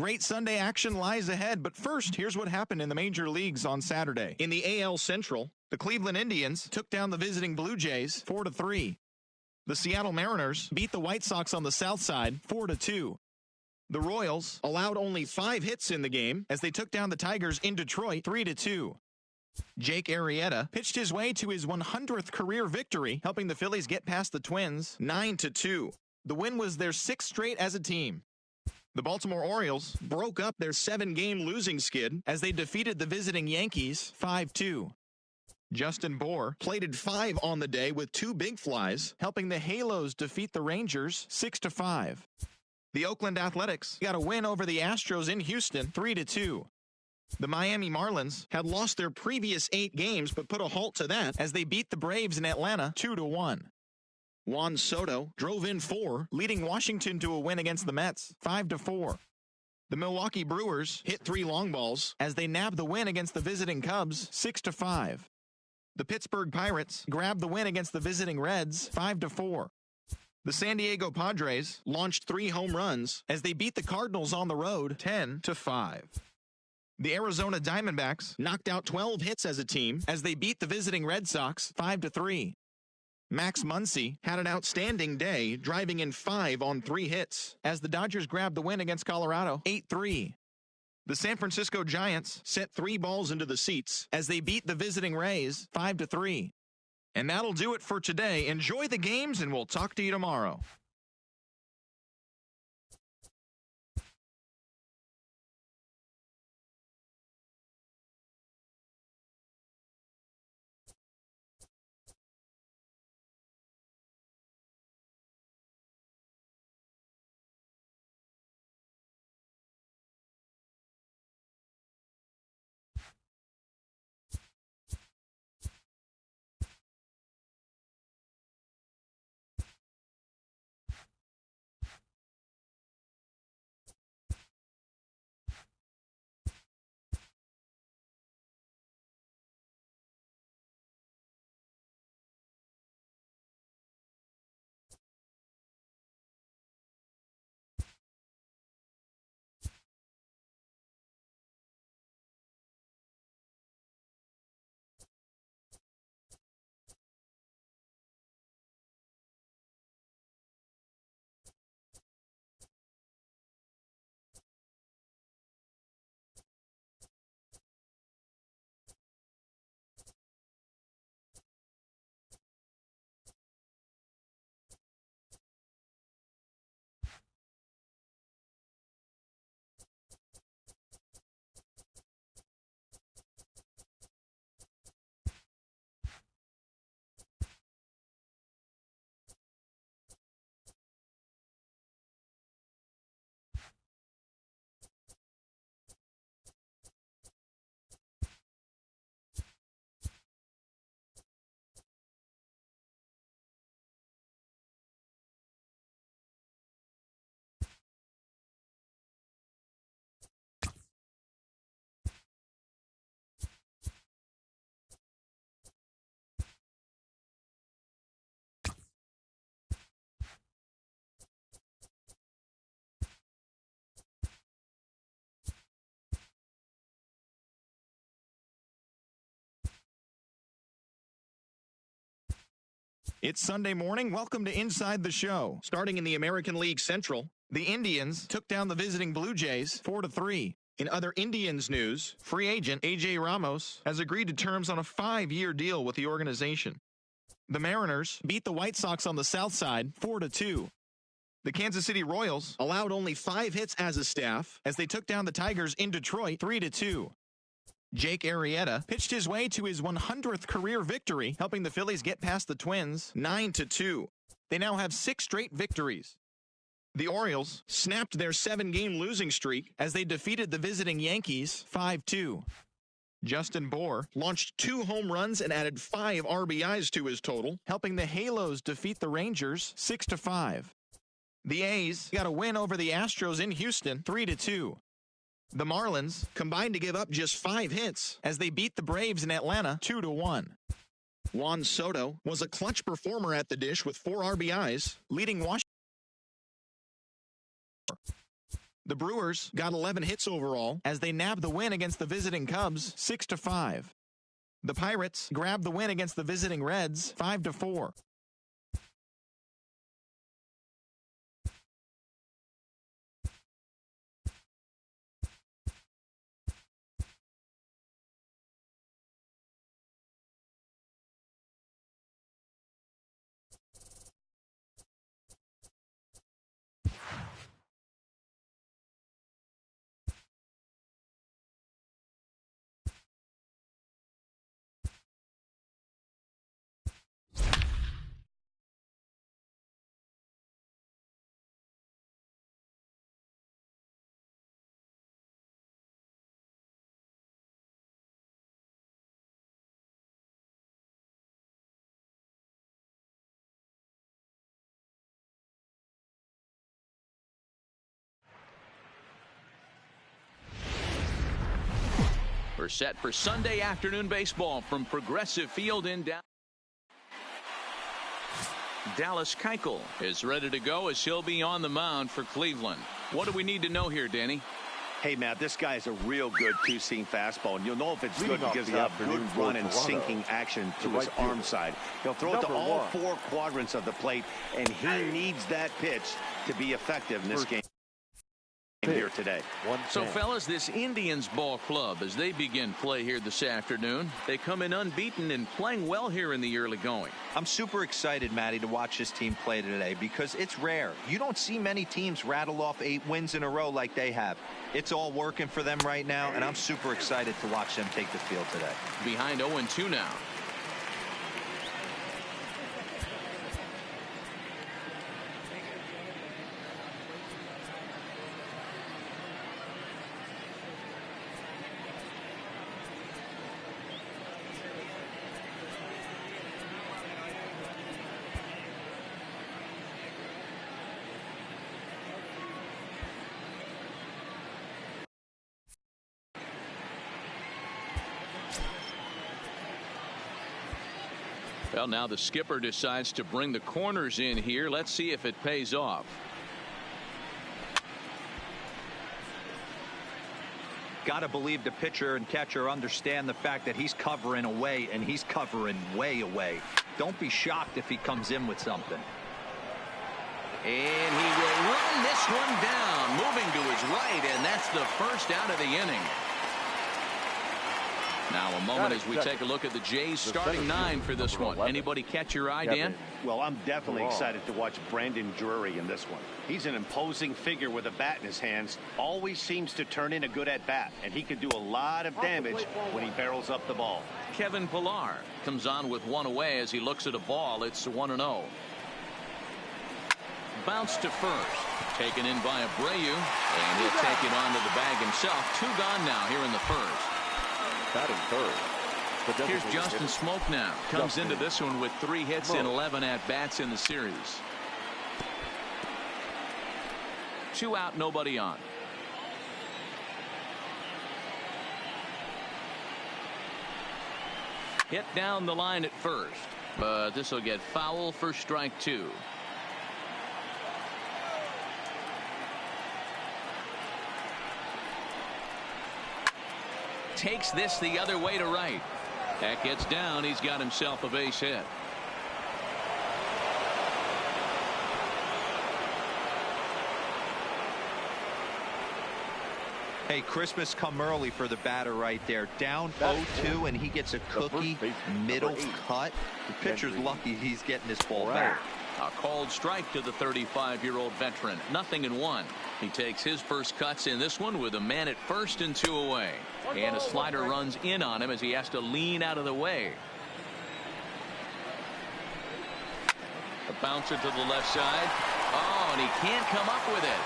Great Sunday action lies ahead, but first, here's what happened in the major leagues on Saturday. In the AL Central, the Cleveland Indians took down the visiting Blue Jays 4-3. The Seattle Mariners beat the White Sox on the south side 4-2. The Royals allowed only 5 hits in the game as they took down the Tigers in Detroit 3-2. Jake Arrieta pitched his way to his 100th career victory, helping the Phillies get past the Twins 9-2. The win was their 6th straight as a team. The Baltimore Orioles broke up their 7-game losing skid as they defeated the visiting Yankees 5-2. Justin Bour plated 5 on the day with 2 big flies, helping the Halos defeat the Rangers 6-5. The Oakland Athletics got a win over the Astros in Houston 3-2. The Miami Marlins had lost their previous 8 games but put a halt to that as they beat the Braves in Atlanta 2-1. Juan Soto drove in 4, leading Washington to a win against the Mets 5-4. The Milwaukee Brewers hit 3 long balls as they nabbed the win against the visiting Cubs 6-5. The Pittsburgh Pirates grabbed the win against the visiting Reds 5-4. The San Diego Padres launched 3 home runs as they beat the Cardinals on the road 10-5. The Arizona Diamondbacks knocked out 12 hits as a team as they beat the visiting Red Sox 5-3. Max Muncy had an outstanding day, driving in 5 on 3 hits as the Dodgers grabbed the win against Colorado 8-3. The San Francisco Giants sent 3 balls into the seats as they beat the visiting Rays 5-3. And that'll do it for today. Enjoy the games, and we'll talk to you tomorrow. It's Sunday morning. Welcome to Inside the Show. Starting in the American League Central, the Indians took down the visiting Blue Jays 4-3. In other Indians news, free agent A.J. Ramos has agreed to terms on a 5-year deal with the organization. The Mariners beat the White Sox on the south side 4-2. The Kansas City Royals allowed only 5 hits as a staff as they took down the Tigers in Detroit 3-2. Jake Arrieta pitched his way to his 100th career victory, helping the Phillies get past the Twins 9-2. They now have 6 straight victories. The Orioles snapped their 7-game losing streak as they defeated the visiting Yankees 5-2. Justin Bour launched 2 home runs and added 5 RBIs to his total, helping the Halos defeat the Rangers 6-5. The A's got a win over the Astros in Houston 3-2. The Marlins combined to give up just 5 hits as they beat the Braves in Atlanta 2-1. Juan Soto was a clutch performer at the dish with 4 RBIs, leading Washington. The Brewers got 11 hits overall as they nabbed the win against the visiting Cubs 6-5. The Pirates grabbed the win against the visiting Reds 5-4. We're set for Sunday afternoon baseball from Progressive Field in Dallas. Keuchel is ready to go as he'll be on the mound for Cleveland. What do we need to know here, Danny? Hey, Matt, this guy is a real good two-seam fastball, and you'll know if it's good because of the good run and sinking action to his arm side. He'll throw it to all four quadrants of the plate, and he needs that pitch to be effective in this game here today. So, fellas, this Indians ball club, as they begin play here this afternoon, they come in unbeaten and playing well here in the early going. I'm super excited, Matty, to watch this team play today because it's rare. You don't see many teams rattle off 8 wins in a row like they have. It's all working for them right now, and I'm super excited to watch them take the field today. Behind 0-2 now. Well, now the skipper decides to bring the corners in here. Let's see if it pays off. Got to believe the pitcher and catcher understand the fact that he's covering away, and he's covering way away. Don't be shocked if he comes in with something. And he will run this one down, moving to his right, and that's the first out of the inning. Now a moment as we take a look at the Jays starting 9 for this one. Anybody catch your eye, Dan? Well, I'm definitely excited to watch Brandon Drury in this one. He's an imposing figure with a bat in his hands. Always seems to turn in a good at-bat, and he can do a lot of damage when he barrels up the ball. Kevin Pillar comes on with one away as he looks at a ball. It's 1-0. Bounce to first. Taken in by Abreu, and he'll take it onto the bag himself. 2 gone now here in the first. Batting third. Here's Justin Smoke now. Comes into this one with 3 hits and 11 at-bats in the series. 2 out, nobody on. Hit down the line at first, but this will get foul for strike 2. Takes this the other way to right. That gets down. He's got himself a base hit. Hey, Christmas come early for the batter right there. Down 0-2, and he gets a cookie middle cut. The pitcher's lucky he's getting this ball back. A called strike to the 35-year-old veteran. 0-1. He takes his first cuts in this one with a man at first and 2 away. And a slider runs in on him as he has to lean out of the way. A bouncer to the left side. Oh, and he can't come up with it.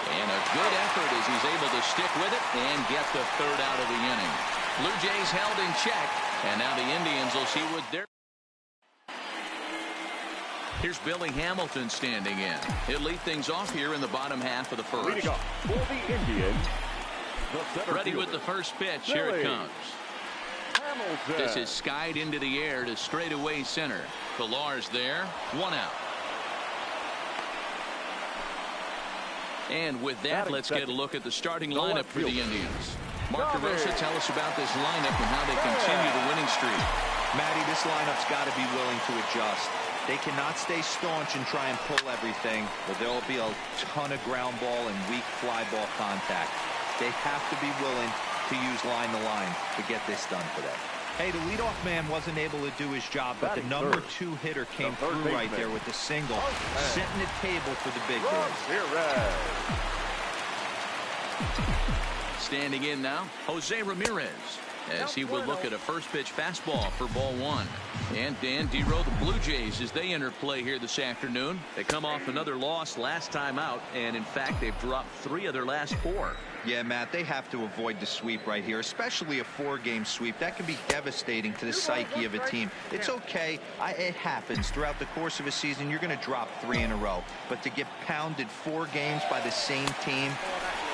And a good effort as he's able to stick with it and get the 3rd out of the inning. Blue Jays held in check, and now the Indians will see what they're. Here's Billy Hamilton standing in. He'll lead things off here in the bottom half of the first. Leading off for the Indians, ready with the first pitch. Here it comes. Hamilton. This is skied into the air to straightaway center. Pillar's there. 1 out. And with that, let's get a look at the starting lineup for the Indians. Mark DeRosa, tell us about this lineup and how they continue the winning streak. Matty, this lineup's got to be willing to adjust. They cannot stay staunch and try and pull everything, but there will be a ton of ground ball and weak fly ball contact. They have to be willing to use line to line to get this done today. Hey, the leadoff man wasn't able to do his job, but the number 2 hitter came through right there with the single, setting the table for the big boys. Standing in now, Jose Ramirez, as he will look at a first pitch fastball for ball 1. And Dan Dero, the Blue Jays, as they enter play here this afternoon. They come off another loss last time out, and in fact they've dropped 3 of their last 4. Yeah, Matt, they have to avoid the sweep right here, especially a 4-game sweep. That can be devastating to the psyche of a team. It's okay. It happens. Throughout the course of a season, you're going to drop 3 in a row. But to get pounded 4 games by the same team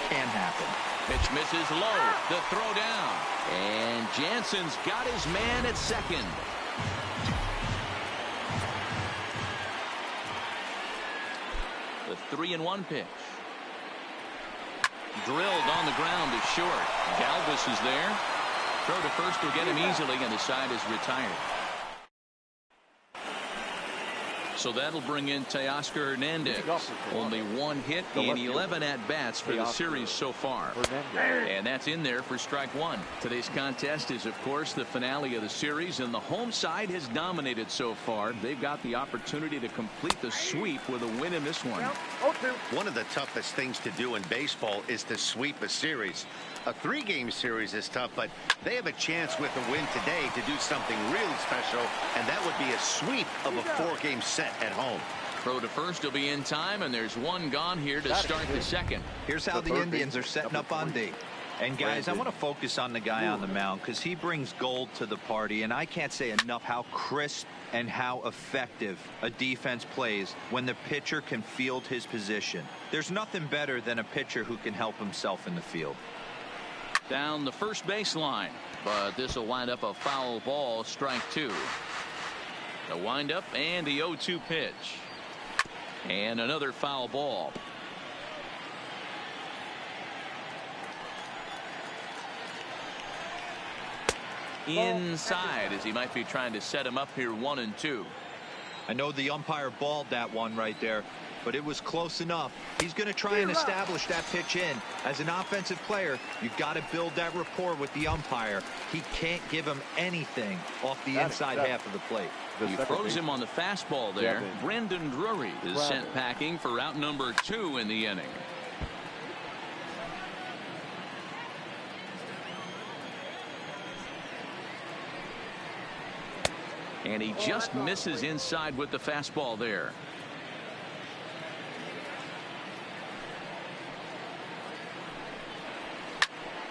can happen. Pitch misses low. The throw down. And Jansen's got his man at second. The 3-1 pitch. Drilled on the ground is short. Galvis is there. Throw to first will get him easily, and the side is retired. So that'll bring in Teoscar Hernandez. Only 1 hit in 11 at-bats for the series so far. And that's in there for strike 1. Today's contest is, of course, the finale of the series, and the home side has dominated so far. They've got the opportunity to complete the sweep with a win in this one. One of the toughest things to do in baseball is to sweep a series. A 3-game series is tough, but they have a chance with a win today to do something really special, and that would be a sweep of a 4-game set at home. Throw to first will be in time, and there's 1 gone here to start the second. Here's how the Indians are setting up on D. And guys, I want to focus on the guy on the mound because he brings gold to the party, and I can't say enough how crisp and how effective a defense plays when the pitcher can field his position. There's nothing better than a pitcher who can help himself in the field. Down the first baseline, but this will wind up a foul ball, strike 2. The windup and the 0-2 pitch. And another foul ball. Inside, as he might be trying to set him up here 1-2. I know the umpire balled that one right there, but it was close enough. He's going to try and establish that pitch in. As an offensive player, you've got to build that rapport with the umpire. He can't give him anything off the inside half of the plate. He throws him on the fastball there. Brendan Drury is sent packing for out number 2 in the inning. And he just misses inside with the fastball there.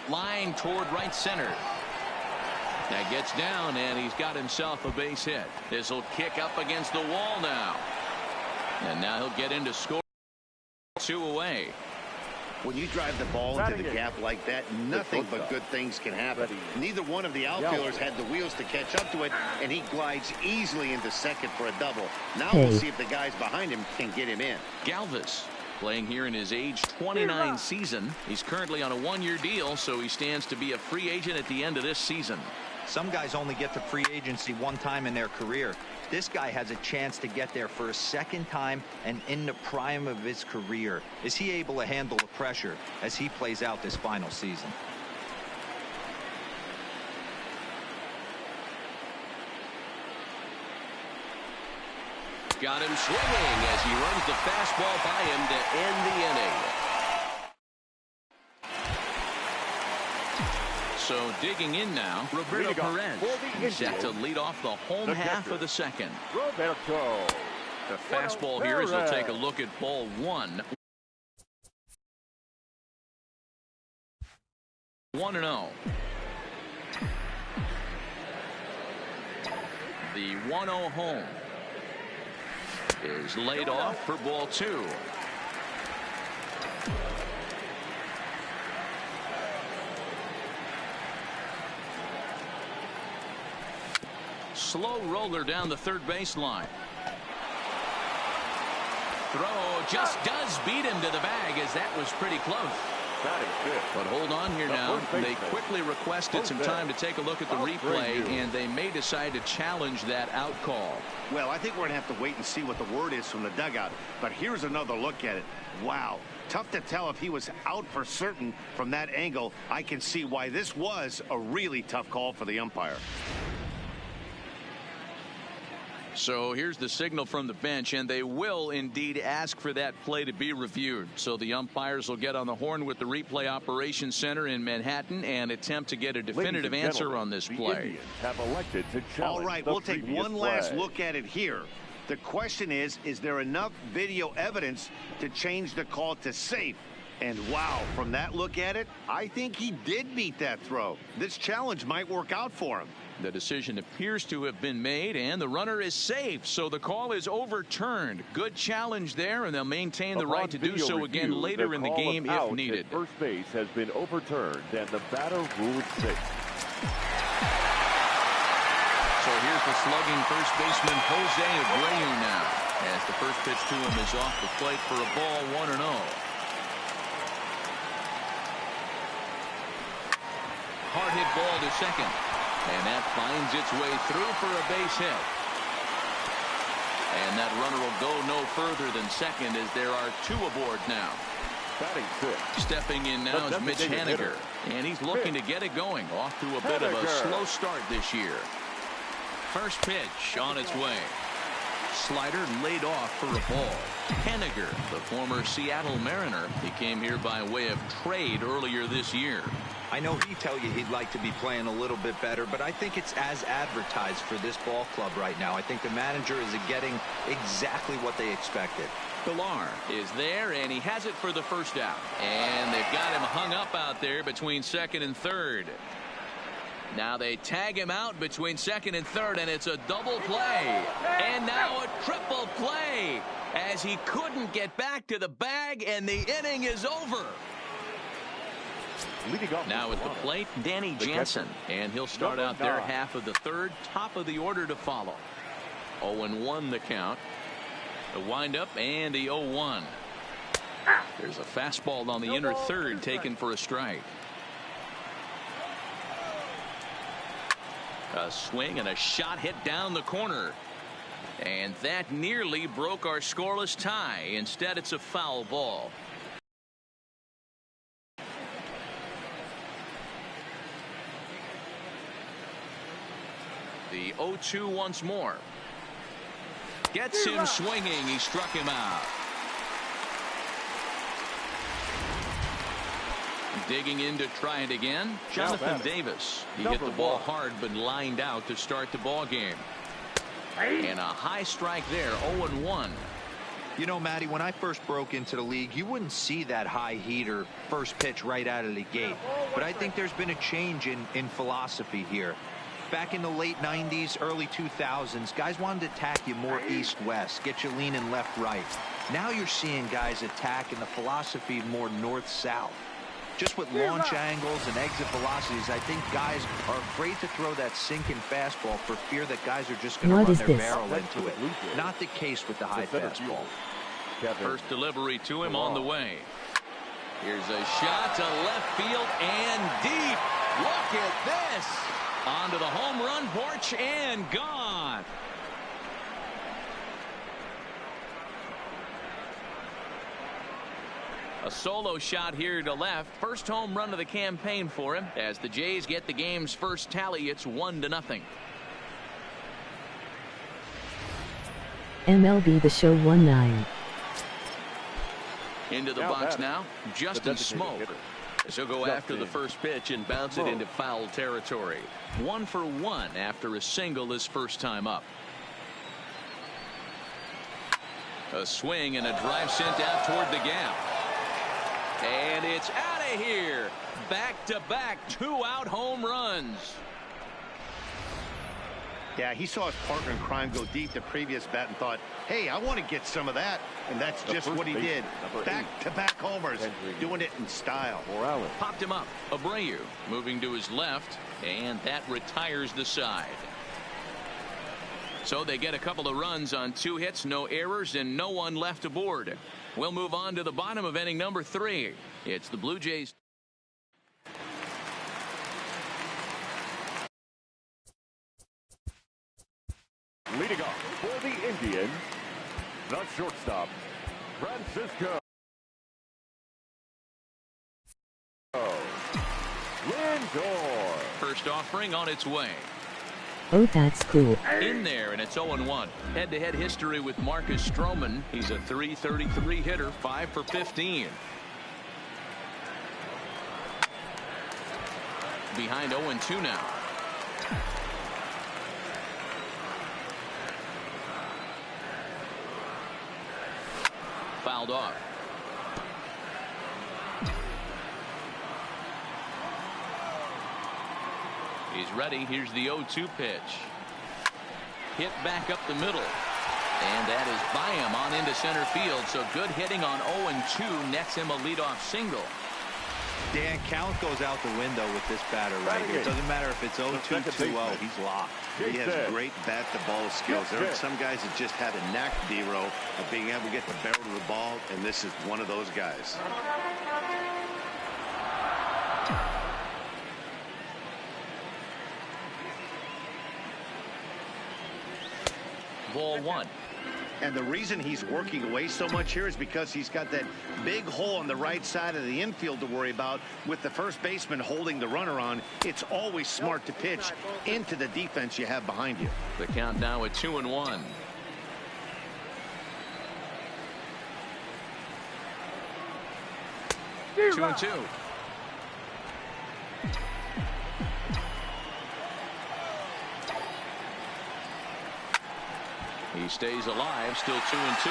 Line toward right center. That gets down, and he's got himself a base hit. This will kick up against the wall now. And now he'll get into score. 2 away. When you drive the ball into the gap like that, nothing but good things can happen. Neither one of the outfielders had the wheels to catch up to it, and he glides easily into second for a double. Now we'll see if the guys behind him can get him in. Galvis playing here in his age 29 season. He's currently on a 1-year deal, so he stands to be a free agent at the end of this season. Some guys only get to free agency 1 time in their career. This guy has a chance to get there for a 2nd time and in the prime of his career. Is he able to handle the pressure as he plays out this final season? Got him swinging as he runs the fastball by him to end the inning. So digging in now, Roberto Perez. He's set to lead off the home half of the second. Roberto. The fastball here as we'll take a look at ball 1. 1-0. The 1-0 home is laid off for ball 2. Slow roller down the third baseline. throw just does beat him to the bag, as that was pretty close. But hold on here now. They quickly requested some time to take a look at the replay, and they may decide to challenge that out call. Well, I think we're going to have to wait and see what the word is from the dugout. But here's another look at it. Wow. Tough to tell if he was out for certain from that angle. I can see why this was a really tough call for the umpire. So here's the signal from the bench, and they will indeed ask for that play to be reviewed. So the umpires will get on the horn with the replay operations center in Manhattan and attempt to get a definitive answer on this play. Have elected to all right, we'll take one last look at it here. The question is there enough video evidence to change the call to safe? And wow, from that look at it, I think he did beat that throw. This challenge might work out for him. The decision appears to have been made, and the runner is safe, so the call is overturned. Good challenge there, and they'll maintain the right to do so again later in the game if needed. First base has been overturned, and the batter ruled safe. So here's the slugging first baseman Jose Abreu now, as the first pitch to him is off the plate for a ball, 1-0. Hard hit ball to second. And that finds its way through for a base hit. And that runner will go no further than second, as there are two aboard now. Batting fifth. Stepping in now is Mitch Haniger. And he's looking to get it going, off to a bit of a slow start this year. First pitch on its way. Slider laid off for a ball. Haniger, the former Seattle Mariner, he came here by way of trade earlier this year. I know he'd tell you he'd like to be playing a little bit better, but I think it's as advertised for this ball club right now. I think the manager is getting exactly what they expected. Pilar is there, and he has it for the first out. And they've got him hung up out there between second and third. Now they tag him out between second and third, and it's a double play. And now a triple play, as he couldn't get back to the bag, and the inning is over. Now at the plate, Danny Jansen, and he'll start out their half of the third, top of the order to follow. 0-1 the count. The windup and the 0-1. There's a fastball on the inner third taken for a strike. A swing and a shot hit down the corner. And that nearly broke our scoreless tie. Instead, it's a foul ball. The 0-2 once more. Gets him swinging. He struck him out. Digging in to try it again, Jonathan Davis. He hit the ball hard but lined out to start the ball game. And a high strike there, 0-1. You know, Matty, when I first broke into the league, you wouldn't see that high heater first pitch right out of the gate. But I think there's been a change in philosophy here. Back in the late 90s, early 2000s, guys wanted to attack you more east-west, get you leaning left-right. Now you're seeing guys attack in the philosophy more north-south. Just with launch angles and exit velocities, I think guys are afraid to throw that sinking fastball for fear that guys are just going to run their barrel into it. Not the case with the high fastball. First delivery to him on the way. Here's a shot to left field and deep. Look at this. Onto the home run porch and gone. A solo shot here to left. First home run of the campaign for him. As the Jays get the game's first tally, it's 1-0. MLB The Show 19. Into the box now, Justin Smoke. He'll go after the first pitch and bounce it into foul territory. 1 for 1 after a single his first time up. A swing and a drive sent out toward the gap. And it's out of here. Back-to-back 2-out home runs. Yeah, he saw his partner in crime go deep the previous bat and thought, hey, I want to get some of that. And that's just what he did. Back-to-back homers, doing it in style. Popped him up. Abreu moving to his left, and that retires the side. So they get a couple of runs on 2 hits, no errors, and no one left aboard. We'll move on to the bottom of inning number 3. It's the Blue Jays. Leading off for the Indians, the shortstop, Francisco Lindor. First offering on its way. Oh, that's cool. In there, and it's 0-1. Head-to-head history with Marcus Stroman. He's a .333 hitter, 5 for 15. Behind 0-2 now. Fouled off. He's ready. Here's the 0-2 pitch. Hit back up the middle. And that is by him on into center field. So good hitting on 0-2 nets him a leadoff single. Dan, count goes out the window with this batter right here. It doesn't matter if it's 0-2, 2-0. He's locked. He has great bat-to-ball skills. There are some guys that just have a knack, D-Row, of being able to get the barrel of the ball, and this is one of those guys. Ball 1. And the reason he's working away so much here is because he's got that big hole on the right side of the infield to worry about. With the first baseman holding the runner on, it's always smart to pitch into the defense you have behind you. The count now at 2-1. Two and 2. He stays alive, still 2-2.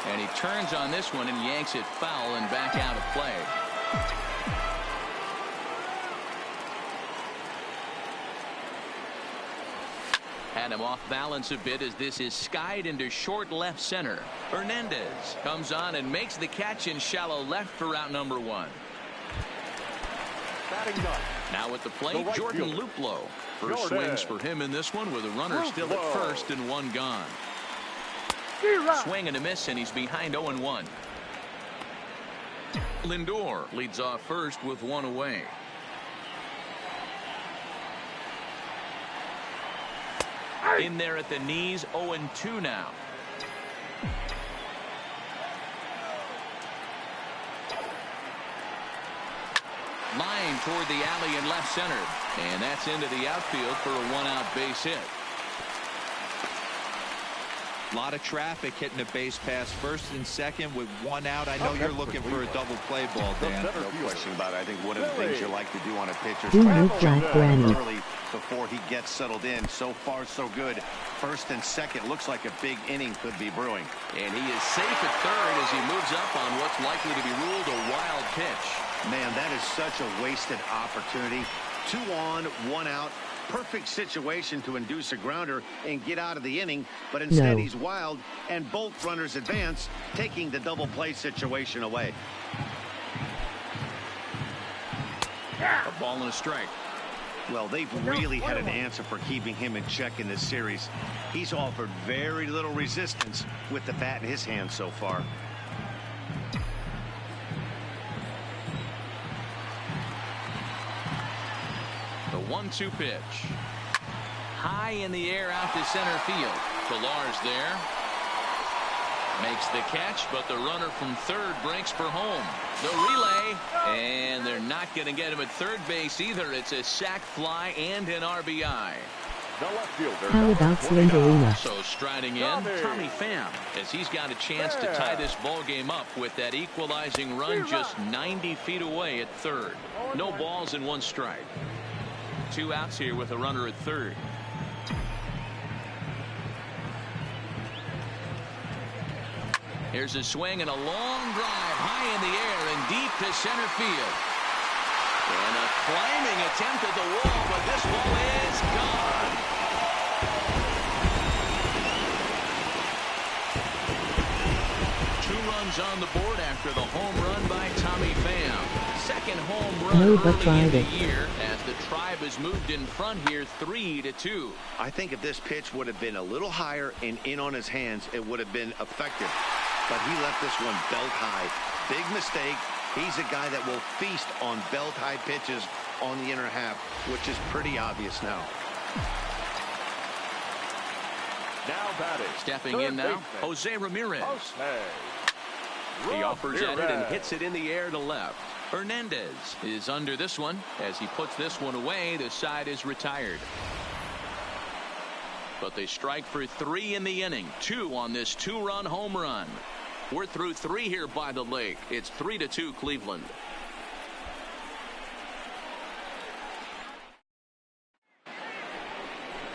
And he turns on this one and yanks it foul and back out of play. Had him off balance a bit as this is skied into short left center. Hernandez comes on and makes the catch in shallow left for out number 1. Now at the plate, Jordan Luplow. First swings for him in this one with a runner still at first and 1 gone. Swing and a miss, and he's behind 0-1. Lindor leads off first with 1 away. In there at the knees, 0-2 now. Line toward the alley in left center. And that's into the outfield for a 1-out base hit. A lot of traffic hitting a base pass first and second with 1 out. I know you're looking for a double play ball, Dan. No question about it. I think one of the things you like to do on a pitcher is Who try moved to like Granny? early before he gets settled in. So far, so good. First and second looks like a big inning could be brewing. And he is safe at third as he moves up on what's likely to be ruled a wild pitch. Man, that is such a wasted opportunity. 2 on, 1 out. Perfect situation to induce a grounder and get out of the inning, but instead he's wild and both runners advance, taking the double play situation away. A ball and a strike. Well, they've really had an answer for keeping him in check in this series. He's offered very little resistance with the bat in his hand so far. The 1-2 pitch. High in the air out to center field. Pilar's there. Makes the catch, but the runner from third breaks for home. The relay, and they're not going to get him at third base either. It's a sac fly and an RBI. The left fielder. How about Slingerina? So striding in, Tommy Pham, as he's got a chance to tie this ball game up with that equalizing run just 90 feet away at third. No balls and 1 strike. 2 outs here with a runner at third. Here's a swing and a long drive high in the air and deep to center field. And a climbing attempt at the wall, but this ball is gone. Two runs on the board after the home run by Tommy Pham. run No, but early tried in the it. year as the Tribe has moved in front here 3-2. I think if this pitch would have been a little higher and in on his hands, it would have been effective. But he left this one belt high. Big mistake. He's a guy that will feast on belt high pitches on the inner half, which is pretty obvious now. Now batting. Stepping in now, Jose Ramirez. He offers at it and hits it in the air to left. Hernandez is under this one. As he puts this one away, the side is retired. But they strike for 3 in the inning. 2 on this 2-run home run. We're through 3 here by the lake. It's 3-2 Cleveland.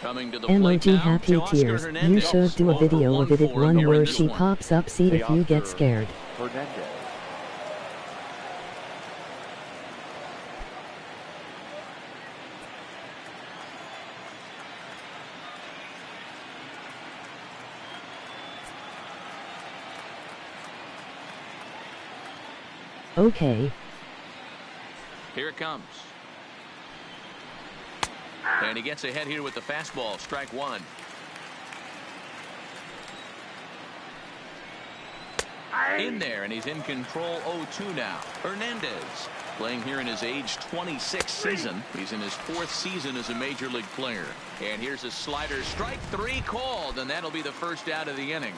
Coming to the plate MOG now, happy to Oscar tears. You Hernandez. should do a video of it at 1 for 1 one here in where this she one. pops up, see if you get scared. Hernandez. Okay. Here it comes. And he gets ahead here with the fastball. Strike 1. In there, and he's in control. 0-2 now. Hernandez playing here in his age 26 season. He's in his 4th season as a major league player. And here's a slider. Strike 3 called, and that'll be the first out of the inning.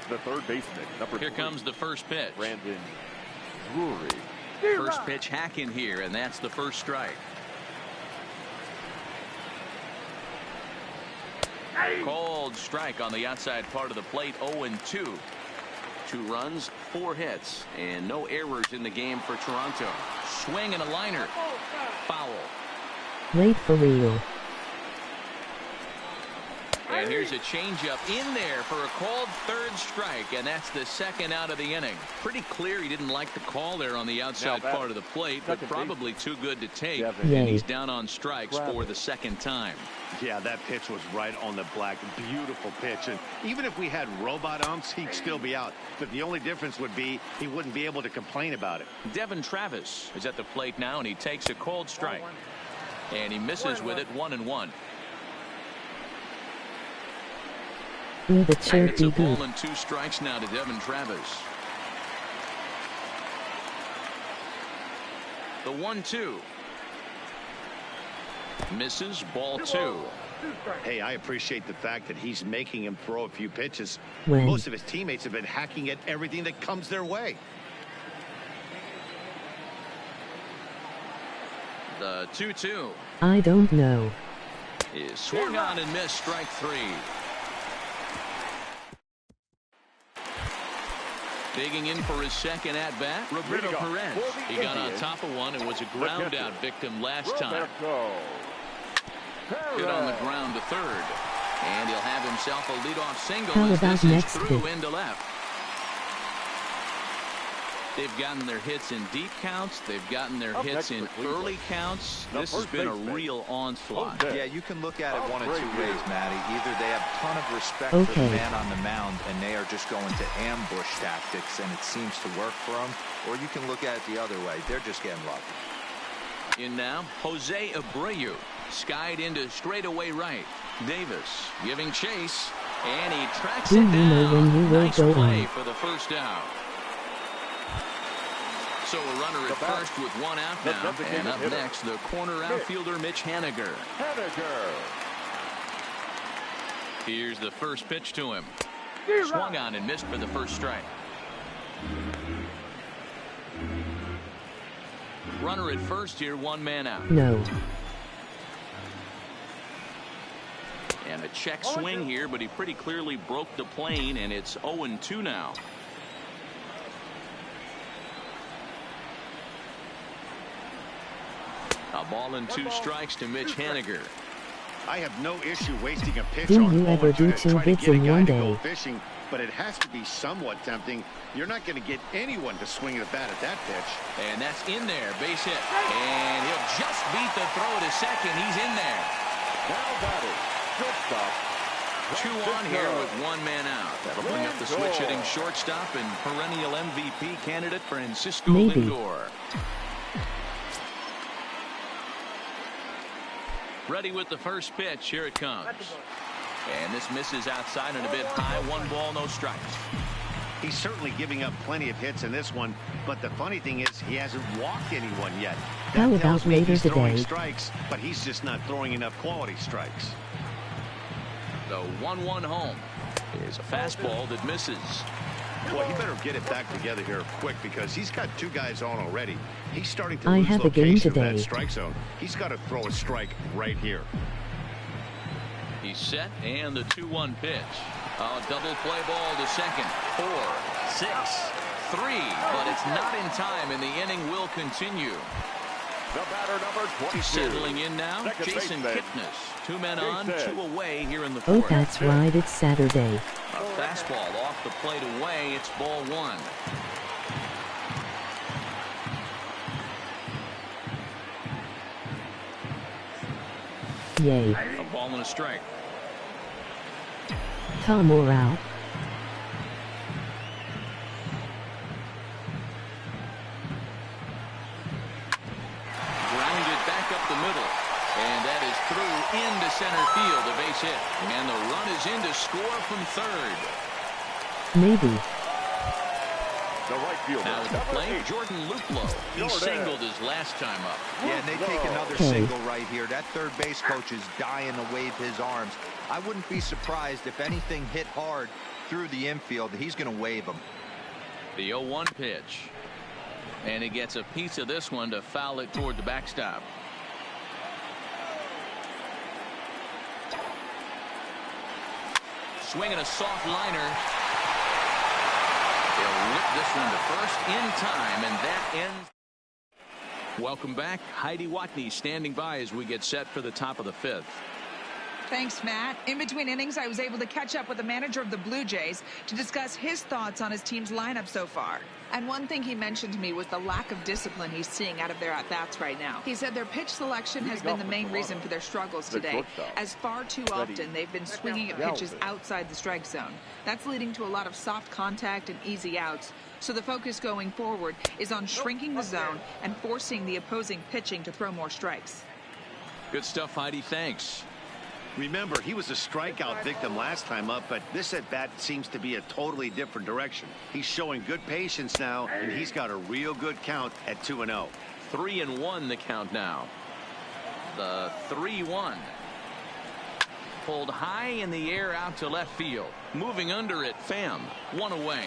The third baseman, number 3. Here comes the first pitch. Brandon Drury. First pitch hacking here, and that's the first strike. Called strike on the outside part of the plate. 0-2. 2 runs, 4 hits, and no errors in the game for Toronto. Swing and a liner. Foul. Wait for real. And here's a changeup in there for a called 3rd strike, and that's the 2nd out of the inning. Pretty clear he didn't like the call there on the outside part of the plate, but probably too good to take. And he's down on strikes for the 2nd time. Yeah, that pitch was right on the black. Beautiful pitch. And even if we had robot umps, he'd still be out. But the only difference would be he wouldn't be able to complain about it. Devin Travis is at the plate now, and he takes a called strike. And he misses with it. 1-1. Ooh, the chair It's a be ball good. and 2 strikes now to Devin Travis. The 1-2. Misses. Ball 2. Hey, I appreciate the fact that he's making him throw a few pitches. When? Most of his teammates have been hacking at everything that comes their way. The 2-2 I don't know. is swung on and missed. Strike 3. Digging in for his 2nd at-bat, Roberto Perez. He got on top of one and was a ground-out victim last time. Hit on the ground to 3rd. And he'll have himself a leadoff single How as about this is next through pitch? into left. They've gotten their hits in deep counts. They've gotten their hits in early counts. This has been a real onslaught. Yeah, you can look at it one of 2 ways, Matty. Either they have a ton of respect for the man on the mound and they are just going to ambush tactics and it seems to work for them, or you can look at it the other way. They're just getting lucky. In now, Jose Abreu. Skied into straightaway right. Davis giving chase, and he tracks Do it you know down. when you will Nice go play on? for the first out. So a runner at first with 1 out now. And up next, the corner outfielder, Mitch Haniger. Here's the first pitch to him. Swung on and missed for the first strike. Runner at first here, 1 man out. No. And a check swing here, but he pretty clearly broke the plane, and it's 0-2 now. A ball and 2 strikes to Mitch Haniger. I have no issue wasting a pitch Do on you ever 0-2 do to 2 try to hits get a in guy one to go day? fishing, but it has to be somewhat tempting. You're not going to get anyone to swing the bat at that pitch. And that's in there. Base hit. And he'll just beat the throw to second. He's in there. Now batting, shortstop. 2 on here with 1 man out. That'll bring up the switch hitting shortstop and perennial MVP candidate Francisco Maybe. Lindor. Ready with the first pitch. Here it comes. And this misses outside and a bit high. 1 ball, no strikes. He's certainly giving up plenty of hits in this one, but the funny thing is he hasn't walked anyone yet. How That tells about me later he's throwing today? strikes, but he's just not throwing enough quality strikes. The 1-1 home is a fastball that misses. Well, he better get it back together here quick because he's got 2 guys on already. He's starting to I lose have a game location of that today. strike zone. He's got to throw a strike right here. He's set, and the 2-1 pitch. A double play ball to second. 4, 6, 3, but it's not in time, and the inning will continue. The batter, number 22. Settling in now, Second Jason baseman. Kipnis. 2 men on, Jason. 2 away here in the Oh, 4th. that's right, it's Saturday. A fastball off the plate away. It's ball 1. Yay. A ball and a strike. Tom or out. Grounded back up the middle. And that is through into center field, a base hit. And the run is in to score from third. Maybe. The right fielder, Now at the number plate, 8. Jordan Luplow. He Jordan. singled his last time up. Yeah, and they take another Okay. single right here. That third base coach is dying to wave his arms. I wouldn't be surprised if anything hit hard through the infield. He's going to wave them. The 0-1 pitch. And he gets a piece of this one to foul it toward the backstop. Swinging a soft liner. He'll whip this one to first in time, and that ends. Welcome back. Heidi Watney standing by as we get set for the top of the 5th. Thanks, Matt. In between innings, I was able to catch up with the manager of the Blue Jays to discuss his thoughts on his team's lineup so far. And one thing he mentioned to me was the lack of discipline he's seeing out of their at-bats right now. He said their pitch selection has been the main reason for their struggles today, as far too often they've been swinging at pitches outside the strike zone. That's leading to a lot of soft contact and easy outs. So the focus going forward is on shrinking the zone and forcing the opposing pitching to throw more strikes. Good stuff, Heidi. Thanks. Remember, he was a strikeout victim last time up, but this at-bat seems to be a totally different direction. He's showing good patience now, and he's got a real good count at 2-0. 3-1 the count now. The 3-1. Pulled high in the air out to left field. Moving under it, Pham. 1 away.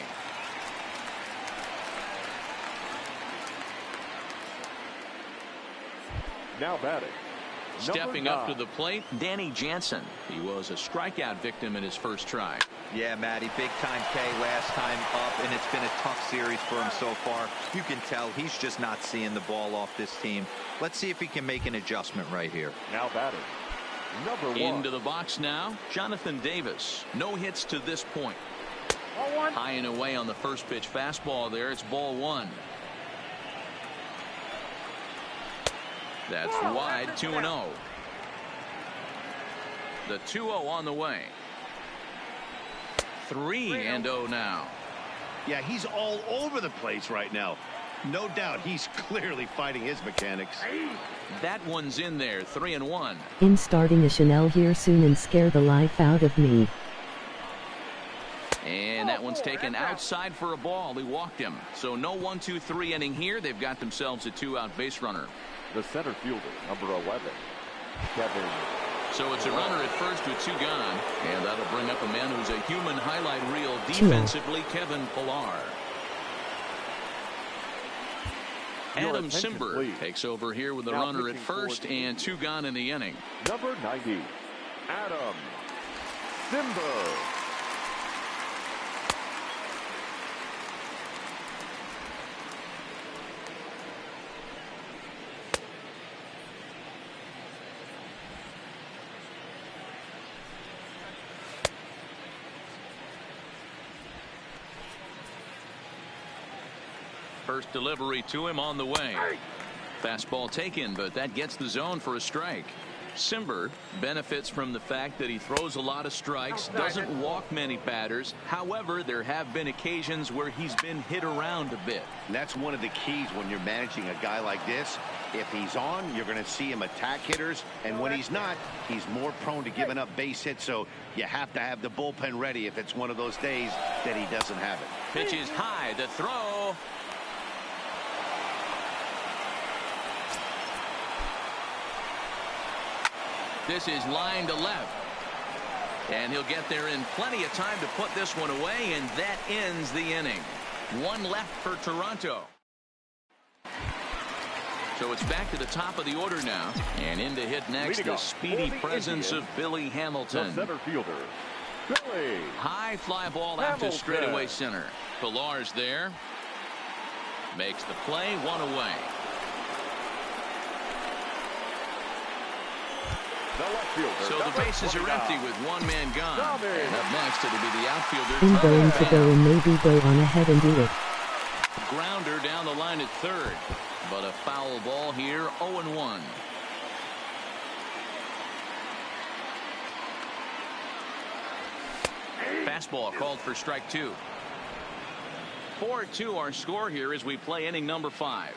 Now batting. Stepping Number up to 9. the plate, Danny Jansen. He was a strikeout victim in his first try. Yeah, Matty, big-time K last time up, and it's been a tough series for him so far. You can tell he's just not seeing the ball off this team. Let's see if he can make an adjustment right here. Now batting. Number 1. Into the box now, Jonathan Davis. No hits to this point. High and away on the first pitch fastball there. It's ball 1. That's wide, 2-0. The 2-0 on the way. 3-0 now. Yeah, he's all over the place right now. No doubt he's clearly fighting his mechanics. That one's in there, 3-1. In starting a Chanel here soon and scare the life out of me. And that one's taken outside for a ball. He walked him. So no 1-2-3 inning here. They've got themselves a 2-out base runner. The center fielder, number 11, Kevin. So it's a runner at first with 2 gone. And that'll bring up a man who's a human highlight reel defensively, Kevin Pillar. Your Adam attention, Simber please. takes over here with a Now runner at pitching for first the and 2 gone in the inning. Number 90, Adam Simber. First delivery to him on the way. Fastball taken, but that gets the zone for a strike. Simber benefits from the fact that he throws a lot of strikes, doesn't walk many batters. However, there have been occasions where he's been hit around a bit. And that's one of the keys when you're managing a guy like this. If he's on, you're going to see him attack hitters, and when he's not, he's more prone to giving up base hits, so you have to have the bullpen ready if it's one of those days that he doesn't have it. Pitch is high, the throw. This is line to left. And he'll get there in plenty of time to put this one away, and that ends the inning. One left for Toronto. So it's back to the top of the order now. And in to hit next, the speedy presence of Billy Hamilton. The center fielder, Billy. High fly ball out to straightaway center. Pillar's there. Makes the play, one away. So the bases are empty with one man gone. And up next, it'll be the outfielder. I'm going to go and maybe go on ahead and do it. Grounder down the line at third. But a foul ball here, 0-1. Fastball called for strike two. 4-2 our score here as we play inning number 5.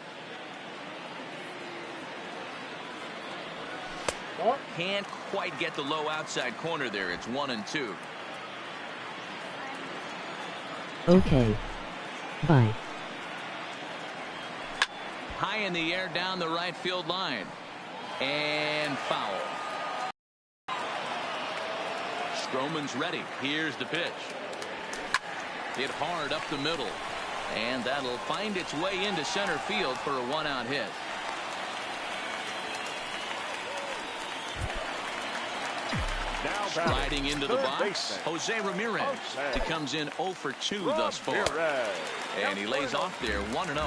Can't quite get the low outside corner there. It's 1-2. Okay. Bye. High in the air down the right field line. And foul. Stroman's ready. Here's the pitch. Hit hard up the middle. And that'll find its way into center field for a one-out hit. Sliding into the box, Jose Ramirez. He comes in 0 for 2 thus far. And he lays off there 1-0.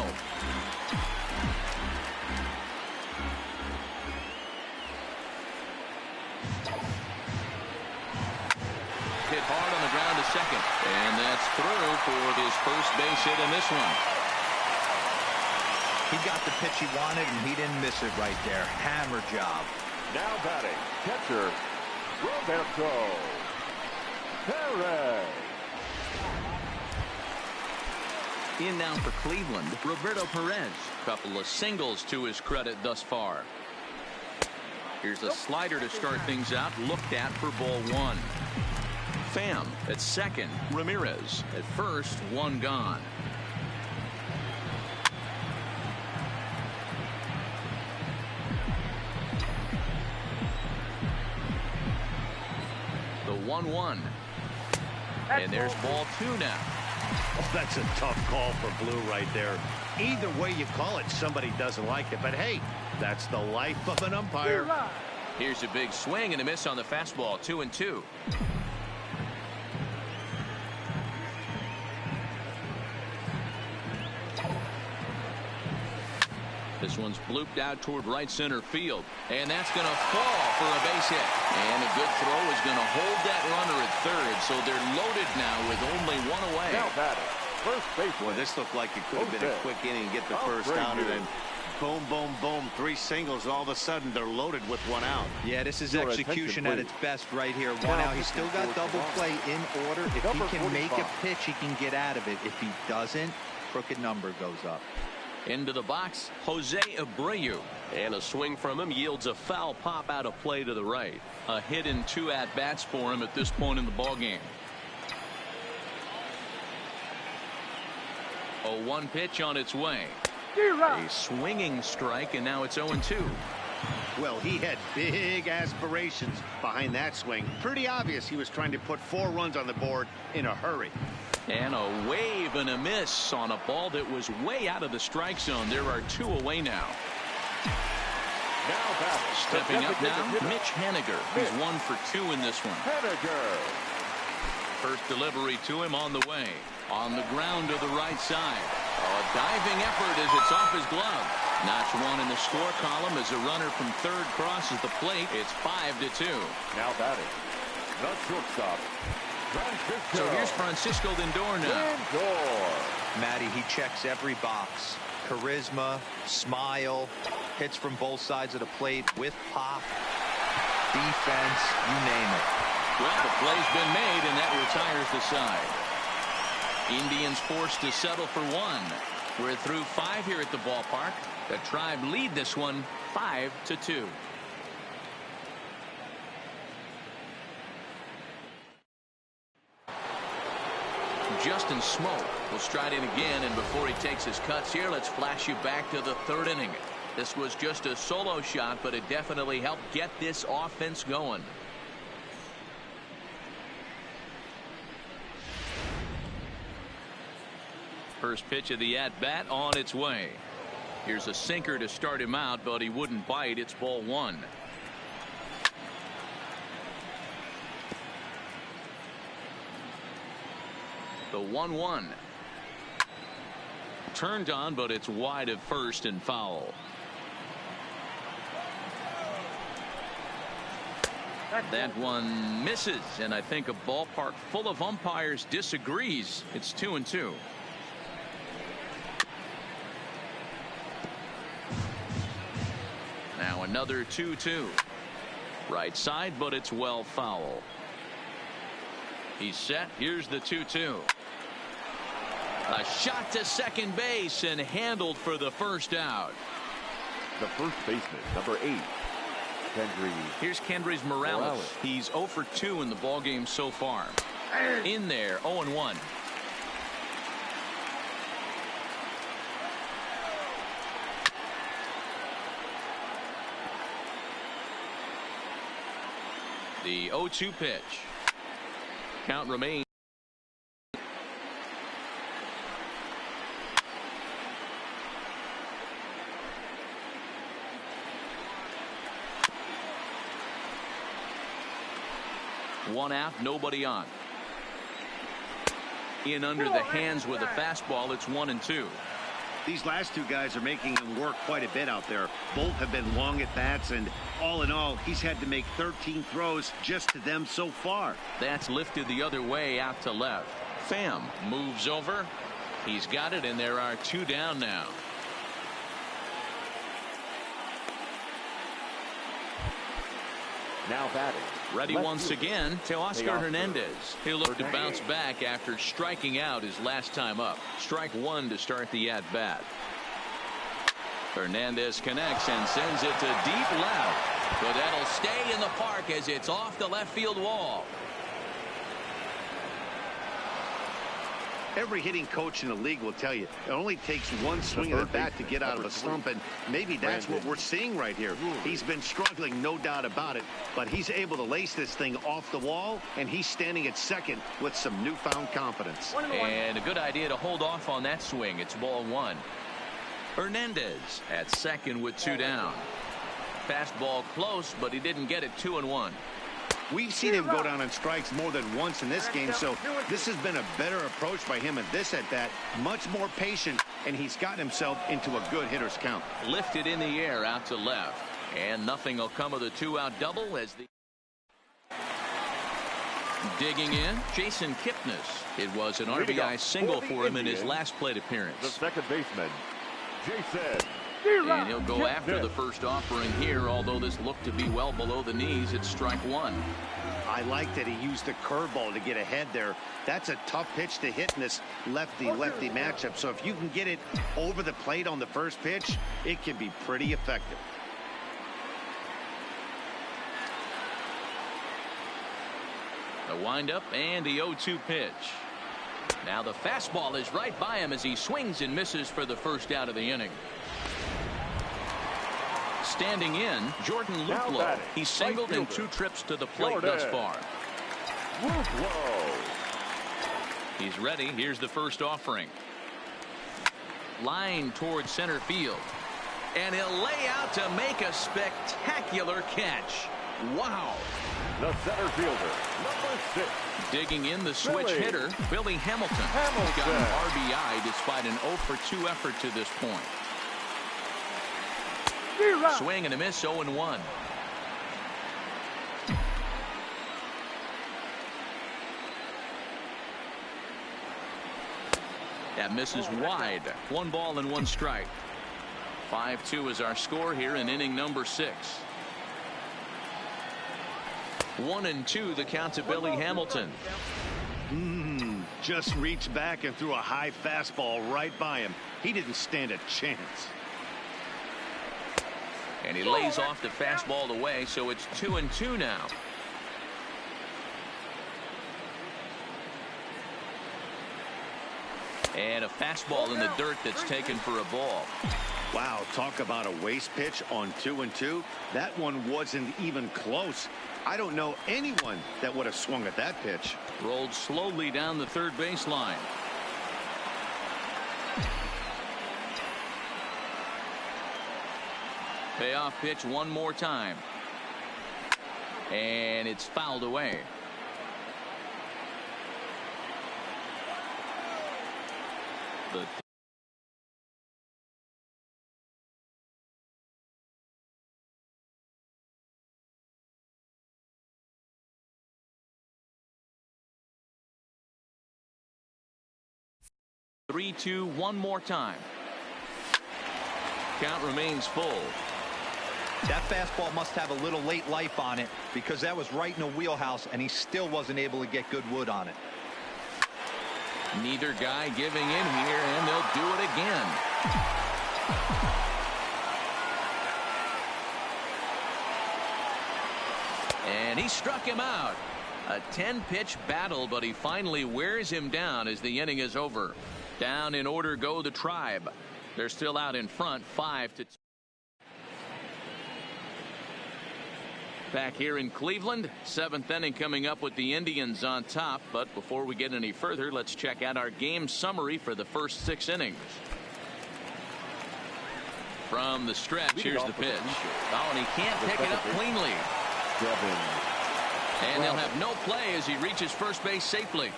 Hit hard on the ground to second. And that's through for his first base hit in this one. He got the pitch he wanted, and he didn't miss it right there. Hammer job. Now batting, catcher, Roberto Perez. In now for Cleveland, Roberto Perez. Couple of singles to his credit thus far. Here's a slider to start things out. Looked at for ball 1. Pham at second. Ramirez at first. One gone. The 1-1. And there's ball 2 now. Oh, that's a tough call for Blue right there. Either way you call it, somebody doesn't like it. But hey, that's the life of an umpire. Here's a big swing and a miss on the fastball. 2-2. This one's blooped out toward right center field. And that's going to fall for a base hit. And a good throw is going to hold that runner at third. So they're loaded now with only one away. Now batting, first baseman. Boy, this looked like it could have been a quick inning and get the first down, and then boom, boom, boom, 3 singles, and all of a sudden they're loaded with 1 out. Yeah, this is execution at its best right here. 1 out. He's still got double play in order. If he can make a pitch, he can get out of it. If he doesn't, crooked number goes up. Into the box, Jose Abreu. And a swing from him yields a foul pop out of play to the right. A hit in 2 at-bats for him at this point in the ballgame. A 1 pitch on its way. A swinging strike, and now it's 0-2. Well, he had big aspirations behind that swing. Pretty obvious he was trying to put 4 runs on the board in a hurry. And a wave and a miss on a ball that was way out of the strike zone. There are 2 away now. Stepping up now, Mitch Haniger. He's 1 for 2 in this one. First delivery to him on the way. On the ground to the right side. A diving effort as it's off his glove. Notch 1 in the score column as a runner from third crosses the plate. It's 5-2. Now batting, the shortstop, Francisco. So here's Francisco Lindor now. Matty, he checks every box. Charisma, smile, hits from both sides of the plate with pop. defense, you name it. Well, the play's been made, and that retires the side. Indians forced to settle for one. We're through 5 here at the ballpark. The Tribe lead this one 5-2. Justin Smoke will stride in again, and before he takes his cuts here, let's flash you back to the 3rd inning. This was just a solo shot, but it definitely helped get this offense going. First pitch of the at-bat on its way. Here's a sinker to start him out, but he wouldn't bite. It's ball 1. The 1-1. Turned on, but it's wide of first and foul. That one misses, and I think a ballpark full of umpires disagrees. It's 2-2. Now another 2-2. Right side, but it's well foul. He's set. Here's the 2-2. A shot to second base and handled for the first out. The first baseman, number 8, Kendry. Here's Kendrys Morales. He's 0 for 2 in the ballgame so far. In there, 0-1. The 0-2 pitch. Count remains. One out, nobody on. In under the hands with a fastball. It's 1-2. These last two guys are making him work quite a bit out there. Both have been long at bats, and all in all, he's had to make 13 throws just to them so far. That's lifted the other way out to left. Pham moves over. He's got it, and there are 2 down now. Now batting. Ready Left once fielder, again to Oscar Hernandez. He'll look to Hernandez. bounce back after striking out his last time up. Strike 1 to start the at-bat. Hernandez connects and sends it to deep left. But that'll stay in the park as it's off the left field wall. Every hitting coach in the league will tell you it only takes one swing of the bat to get out of a slump, and maybe that's what we're seeing right here. He's been struggling, no doubt about it, but he's able to lace this thing off the wall, and he's standing at second with some newfound confidence. And a good idea to hold off on that swing. It's ball 1. Hernandez at second with 2 down. Fastball close, but he didn't get it. 2-1. We've seen him go down on strikes more than once in this game, so this has been a better approach by him at this at-bat. Much more patient, and he's gotten himself into a good hitter's count. Lifted in the air out to left, and nothing will come of the 2-out double as the digging in. Jason Kipnis. It was an RBI single for him in his last plate The appearance. second baseman, Jason. And he'll go after the first offering here, although this looked to be well below the knees. It's strike 1. I like that he used the curveball to get ahead there. That's a tough pitch to hit in this lefty-lefty matchup. So if you can get it over the plate on the first pitch, it can be pretty effective. The windup and the 0-2 pitch. Now the fastball is right by him as he swings and misses for the first out of the inning. Standing in, Jordan Luplow. He's singled in 2 trips to the plate thus far. Luplow. He's ready. Here's the first offering. Line towards center field. And he'll lay out to make a spectacular catch. Wow. The center fielder, number 6. Digging in the switch hitter, Billy Hamilton. He's got an RBI despite an 0 for 2 effort to this point. Swing and a miss, 0-1. That misses wide. 1 ball and 1 strike. 5-2 is our score here in inning number 6. 1-2 the count to Billy Hamilton. Just reached back and threw a high fastball right by him. He didn't stand a chance. And he lays off the fastball away, so it's 2-2 now. And a fastball in the dirt that's taken for a ball. Wow, talk about a waste pitch on 2-2. That one wasn't even close. I don't know anyone that would have swung at that pitch. Rolled slowly down the third baseline. Payoff pitch one more time. And it's fouled away. The 3-2 one more time. Count remains full. That fastball must have a little late life on it, because that was right in the wheelhouse and he still wasn't able to get good wood on it. Neither guy giving in here, and they'll do it again. And he struck him out. A 10-pitch battle, but he finally wears him down as the inning is over. Down in order go the Tribe. They're still out in front, 5-2. Back here in Cleveland, 7th inning coming up with the Indians on top. But before we get any further, let's check out our game summary for the first 6 innings. From the stretch, here's the pitch. Oh, and he can't pick it up cleanly. And they'll have no play as he reaches first base safely.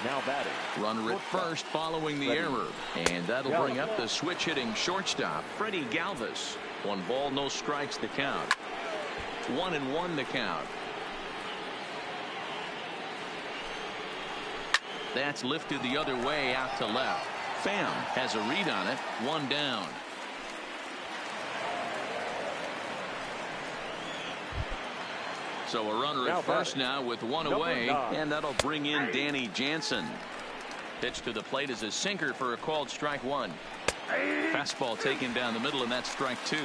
Now batting. Runner at first following the error. And that'll bring up the switch hitting shortstop, Freddie Galvis. 1 ball, no strikes the count. 1-1 the count. That's lifted the other way out to left. Pham has a read on it. 1 down. So a runner at first now with 1 away, and that'll bring in Danny Jansen. Pitch to the plate is a sinker for a called strike 1. Fastball taken down the middle, and that's strike 2.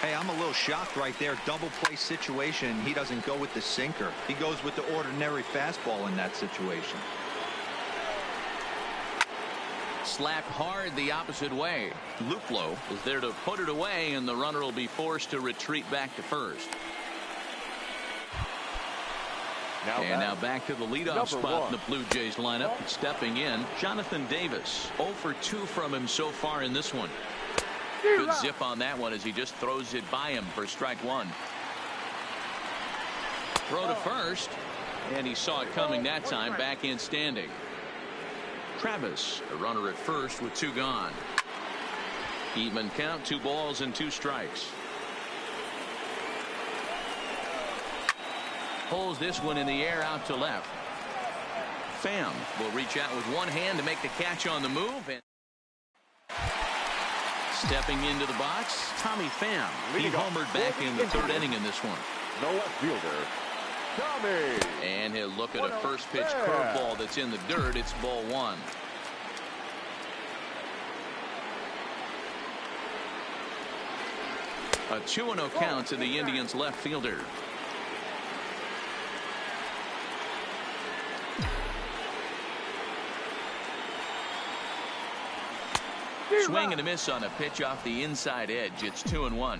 Hey, I'm a little shocked right there. Double play situation. He doesn't go with the sinker. He goes with the ordinary fastball in that situation. Slapped hard the opposite way. Luplow is there to put it away, and the runner will be forced to retreat back to first. Now back to the leadoff spot in the Blue Jays lineup. Stepping in, Jonathan Davis. 0 for 2 from him so far in this one. Good zip on that one as he just throws it by him for strike 1. Throw to first, and he saw it coming that time. Back in standing. Travis, a runner at first with 2 gone. Even count, 2 balls and 2 strikes. Pulls this one in the air out to left. Pham will reach out with 1 hand to make the catch on the move. And stepping into the box, Tommy Pham. He homered back in the 3rd inning in this one. No left fielder, Tommy. And he'll look at a first pitch curveball that's in the dirt. It's ball 1. A 2-0 count to the Indians left fielder. Swing and a miss on a pitch off the inside edge. It's 2-1.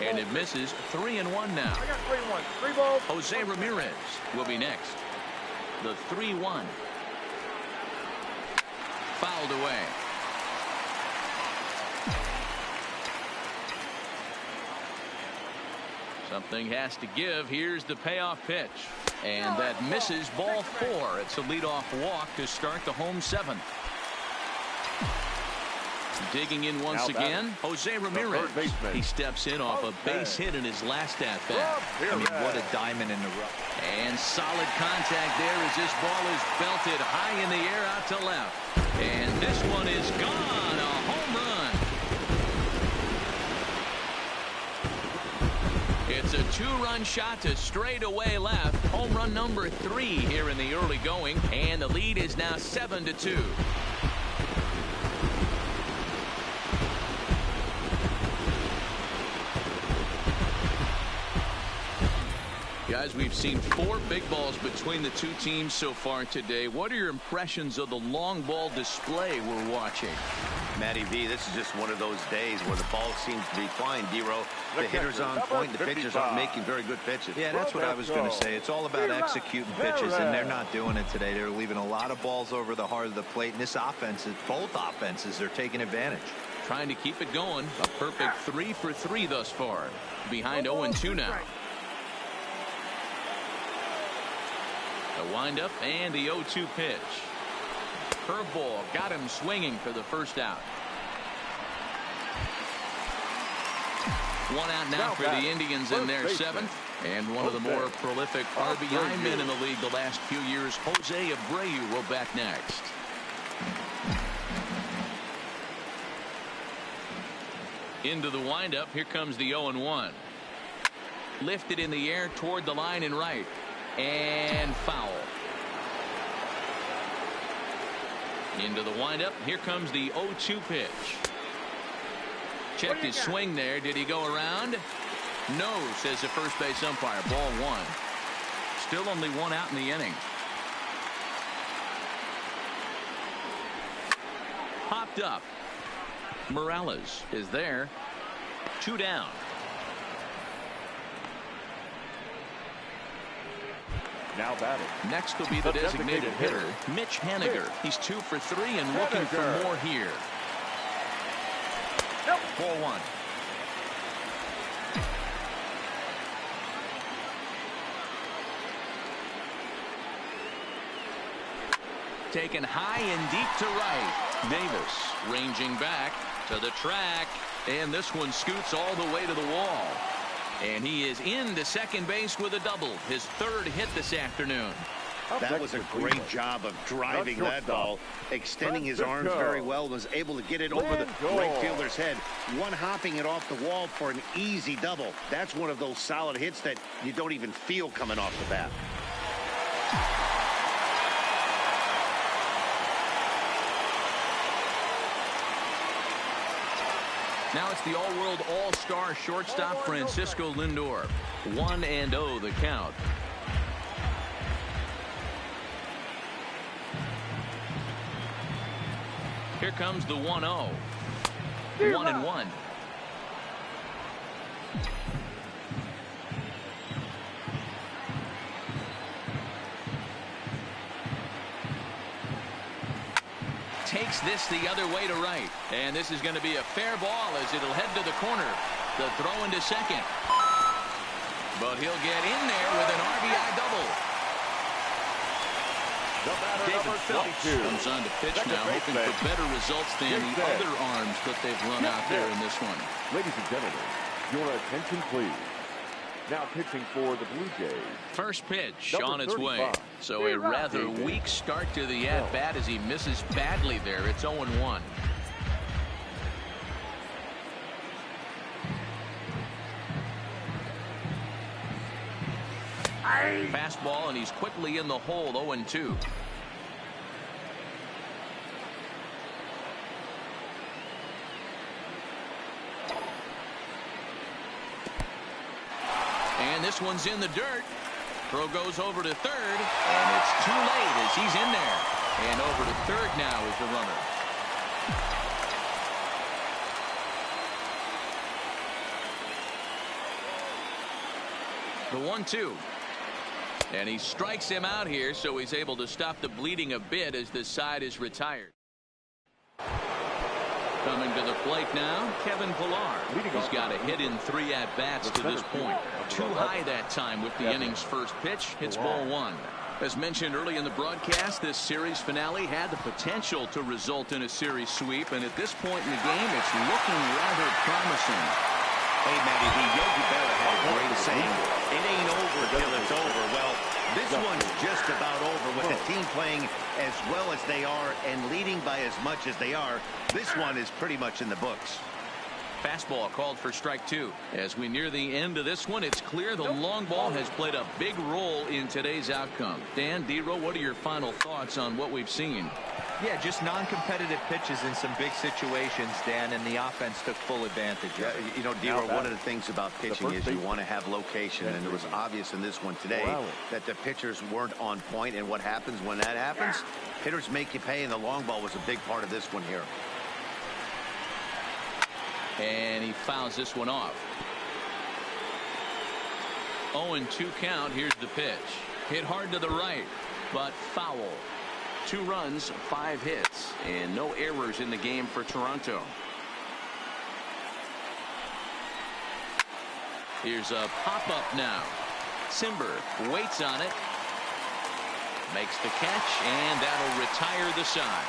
And it misses. 3-1 now. 3 balls. Jose Ramirez will be next. The 3-1. Fouled away. Something has to give. Here's the payoff pitch. And that misses. Ball 4. It's a leadoff walk to start the home 7th. Digging in once again, Jose Ramirez. He steps in off a base hit in his last at-bat. I mean, what a diamond in the rough. And solid contact there as this ball is belted high in the air out to left. And this one is gone. A home run. It's a 2-run shot to straightaway left. Home run number 3 here in the early going. And the lead is now 7-2. Guys, we've seen 4 big balls between the two teams so far today. What are your impressions of the long ball display we're watching? Matty V, this is just one of those days where the ball seems to be flying. D-Row, the hitter's on point. The pitchers aren't making very good pitches. Yeah, that's what I was going to say. It's all about executing pitches, and they're not doing it today. They're leaving a lot of balls over the heart of the plate, and this offense, both offenses, are taking advantage. Trying to keep it going. A perfect 3 for 3 thus far. Behind 0-2 now. The windup and the 0-2 pitch. Curveball got him swinging for the first out. One out now for the Indians in their 7th. And one of the more prolific RBI men in the league the last few years, Jose Abreu, will bat next. Into the windup. Here comes the 0-1. Lifted in the air toward the line and right. And foul. Into the windup. Here comes the 0-2 pitch. Checked his swing there. Did he go around? No, says the first base umpire. Ball 1. Still only 1 out in the inning. Popped up. Morales is there. 2 down. Now batting. Next will be the designated hitter, Mitch Haniger. He's 2 for 3 and looking for more here. Ball 1. Taken high and deep to right. Davis ranging back to the track, and this one scoots all the way to the wall. And he is into second base with a double. His 3rd hit this afternoon. That was a great job of driving that ball, extending his arms very well, was able to get it over the right fielder's head, one-hopping it off the wall for an easy double. That's one of those solid hits that you don't even feel coming off the bat. Now it's the all-world all-star shortstop Francisco Lindor. 1-0 the count. Here comes the 1-0. 1-1. Takes this the other way to right. And this is going to be a fair ball as it'll head to the corner. The throw into second. But he'll get in there with an RBI double. David Phelps comes on to pitch now, hoping for better results than the other arms that they've run out there in this one. Ladies and gentlemen, your attention please. Now pitching for the Blue Jays. First pitch on its way. So a rather weak start to the at-bat as he misses badly there. It's 0-1. Fastball, and he's quickly in the hole. 0-2. And this one's in the dirt. Throw goes over to third, and it's too late as he's in there. And over to third now is the runner. The 1-2. And he strikes him out here, so he's able to stop the bleeding a bit as this side is retired. Coming to the plate now, Kevin Pillar. He's got a hit in 3 at-bats to this point. Too high that time with the inning's first pitch. Hits ball 1. As mentioned early in the broadcast, this series finale had the potential to result in a series sweep, and at this point in the game, it's looking rather promising. Hey, Matty, the Yogi Berra had a great saying, it ain't over till it's over. Well, This one's just about over. With the team playing as well as they are and leading by as much as they are, this one is pretty much in the books. Fastball called for strike 2. As we near the end of this one, it's clear the long ball has played a big role in today's outcome. Dan, D-Row, what are your final thoughts on what we've seen? Yeah, just non-competitive pitches in some big situations, Dan, and the offense took full advantage. Yeah, you know, D-Row, one of the things about pitching is you want to have location, and it was obvious in this one today that the pitchers weren't on point, and what happens when that happens? Hitters make you pay, and the long ball was a big part of this one here. And he fouls this one off. 0-2 count. Here's the pitch. Hit hard to the right, but foul. 2 runs, 5 hits, and no errors in the game for Toronto. Here's a pop-up now. Simber waits on it. Makes the catch, and that'll retire the side.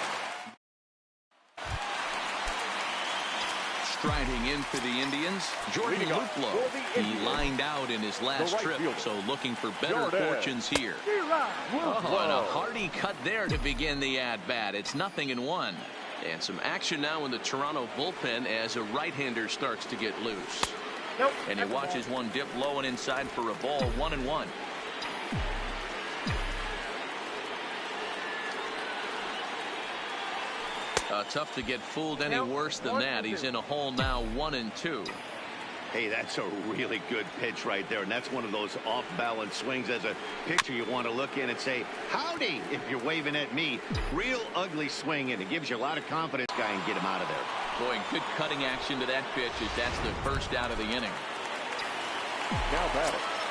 Striding in for the Indians, Jordan Luplow. He lined out in his last trip, so looking for better fortunes here. Oh, and a hearty cut there to begin the at-bat. It's 0-1. And some action now in the Toronto bullpen as a right-hander starts to get loose. And he watches one dip low and inside for a ball. 1-1. Tough to get fooled any worse than that. He's in a hole now. 1-2. Hey, that's a really good pitch right there, and that's one of those off-balance swings. As a pitcher, you want to look in and say, howdy, if you're waving at me. Real ugly swing, and it gives you a lot of confidence, guy, and get him out of there. Boy, good cutting action to that pitch as that's the first out of the inning.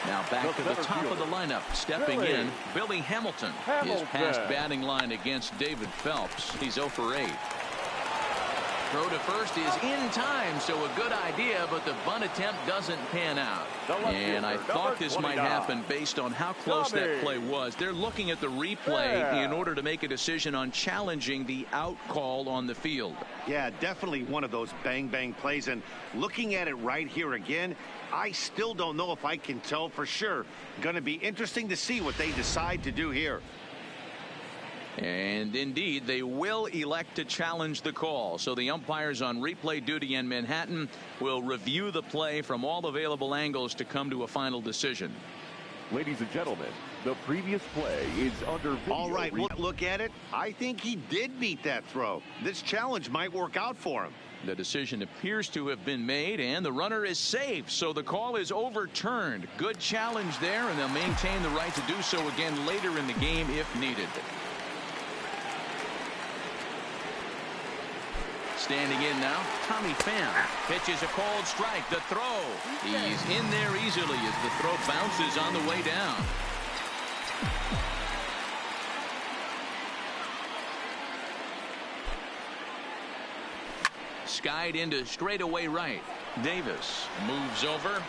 Now back to the top of the lineup. Stepping in, Billy Hamilton. His past batting line against David Phelps. He's 0 for 8. Throw to first is in time, so a good idea, but the bunt attempt doesn't pan out. And I thought this might happen based on how close that play was. They're looking at the replay in order to make a decision on challenging the out call on the field. Yeah, definitely one of those bang-bang plays. And looking at it right here again, I still don't know if I can tell for sure. Going to be interesting to see what they decide to do here. And indeed, they will elect to challenge the call. So the umpires on replay duty in Manhattan will review the play from all available angles to come to a final decision. Ladies and gentlemen, the previous play is under video. All right, we'll look at it. I think he did beat that throw. This challenge might work out for him. The decision appears to have been made, and the runner is safe, so the call is overturned. Good challenge there, and they'll maintain the right to do so again later in the game if needed. Standing in now, Tommy Pham pitches a called strike. The throw. He's in there easily as the throw bounces on the way down. Skied into straightaway right. Davis moves over.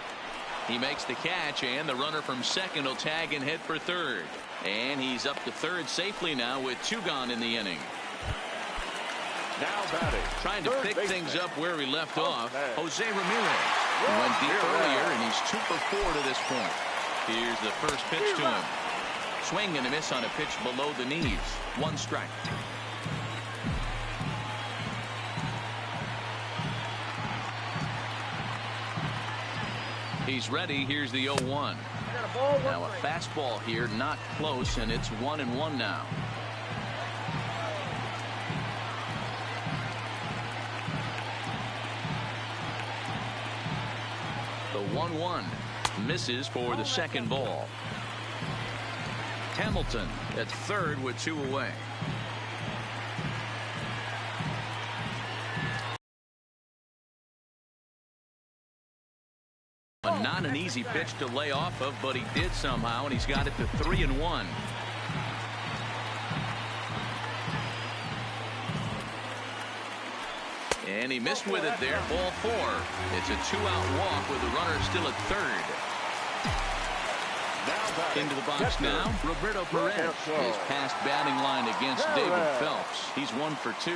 He makes the catch, and the runner from second will tag and head for third. And he's up to third safely now with 2 gone in the inning. Now batting. Trying to pick things up where he left off. Jose Ramirez. He went deep earlier, and he's 2 for 4 to this point. Here's the first pitch to him. Swing and a miss on a pitch below the knees. 1 strike. He's ready. Here's the 0-1. Now a fastball here, not close, and it's 1-1 now. The 1-1 misses for the second ball. Hamilton at third with 2 away. Not an easy pitch to lay off of, but he did somehow, and he's got it to 3-1. And he missed with it there. Ball 4. It's a 2-out walk with the runner still at third. Into the box now, Roberto Perez. His past batting line against David Phelps. He's 1 for 2.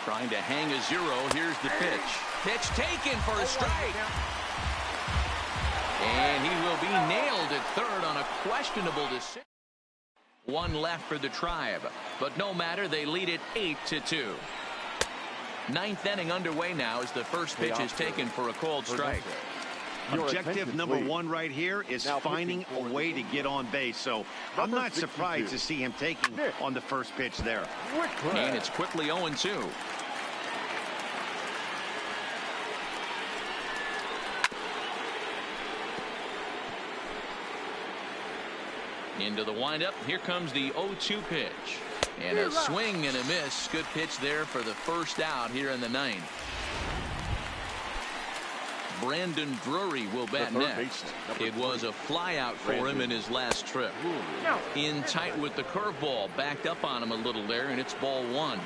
Trying to hang a 0. Here's the pitch. Pitch taken for a strike. And he will be nailed at third on a questionable decision. One left for the Tribe, but no matter, they lead it 8-2. Ninth inning underway now as the first pitch is taken for a called strike. Objective number one right here is finding a way to get on base. So I'm not surprised to see him taking on the first pitch there. And it's quickly 0-2. Into the windup. Here comes the 0-2 pitch. And a swing and a miss. Good pitch there for the first out here in the ninth. Brandon Drury will bat next. It was a flyout for him in his last trip. In tight with the curveball. Backed up on him a little there, and it's ball one.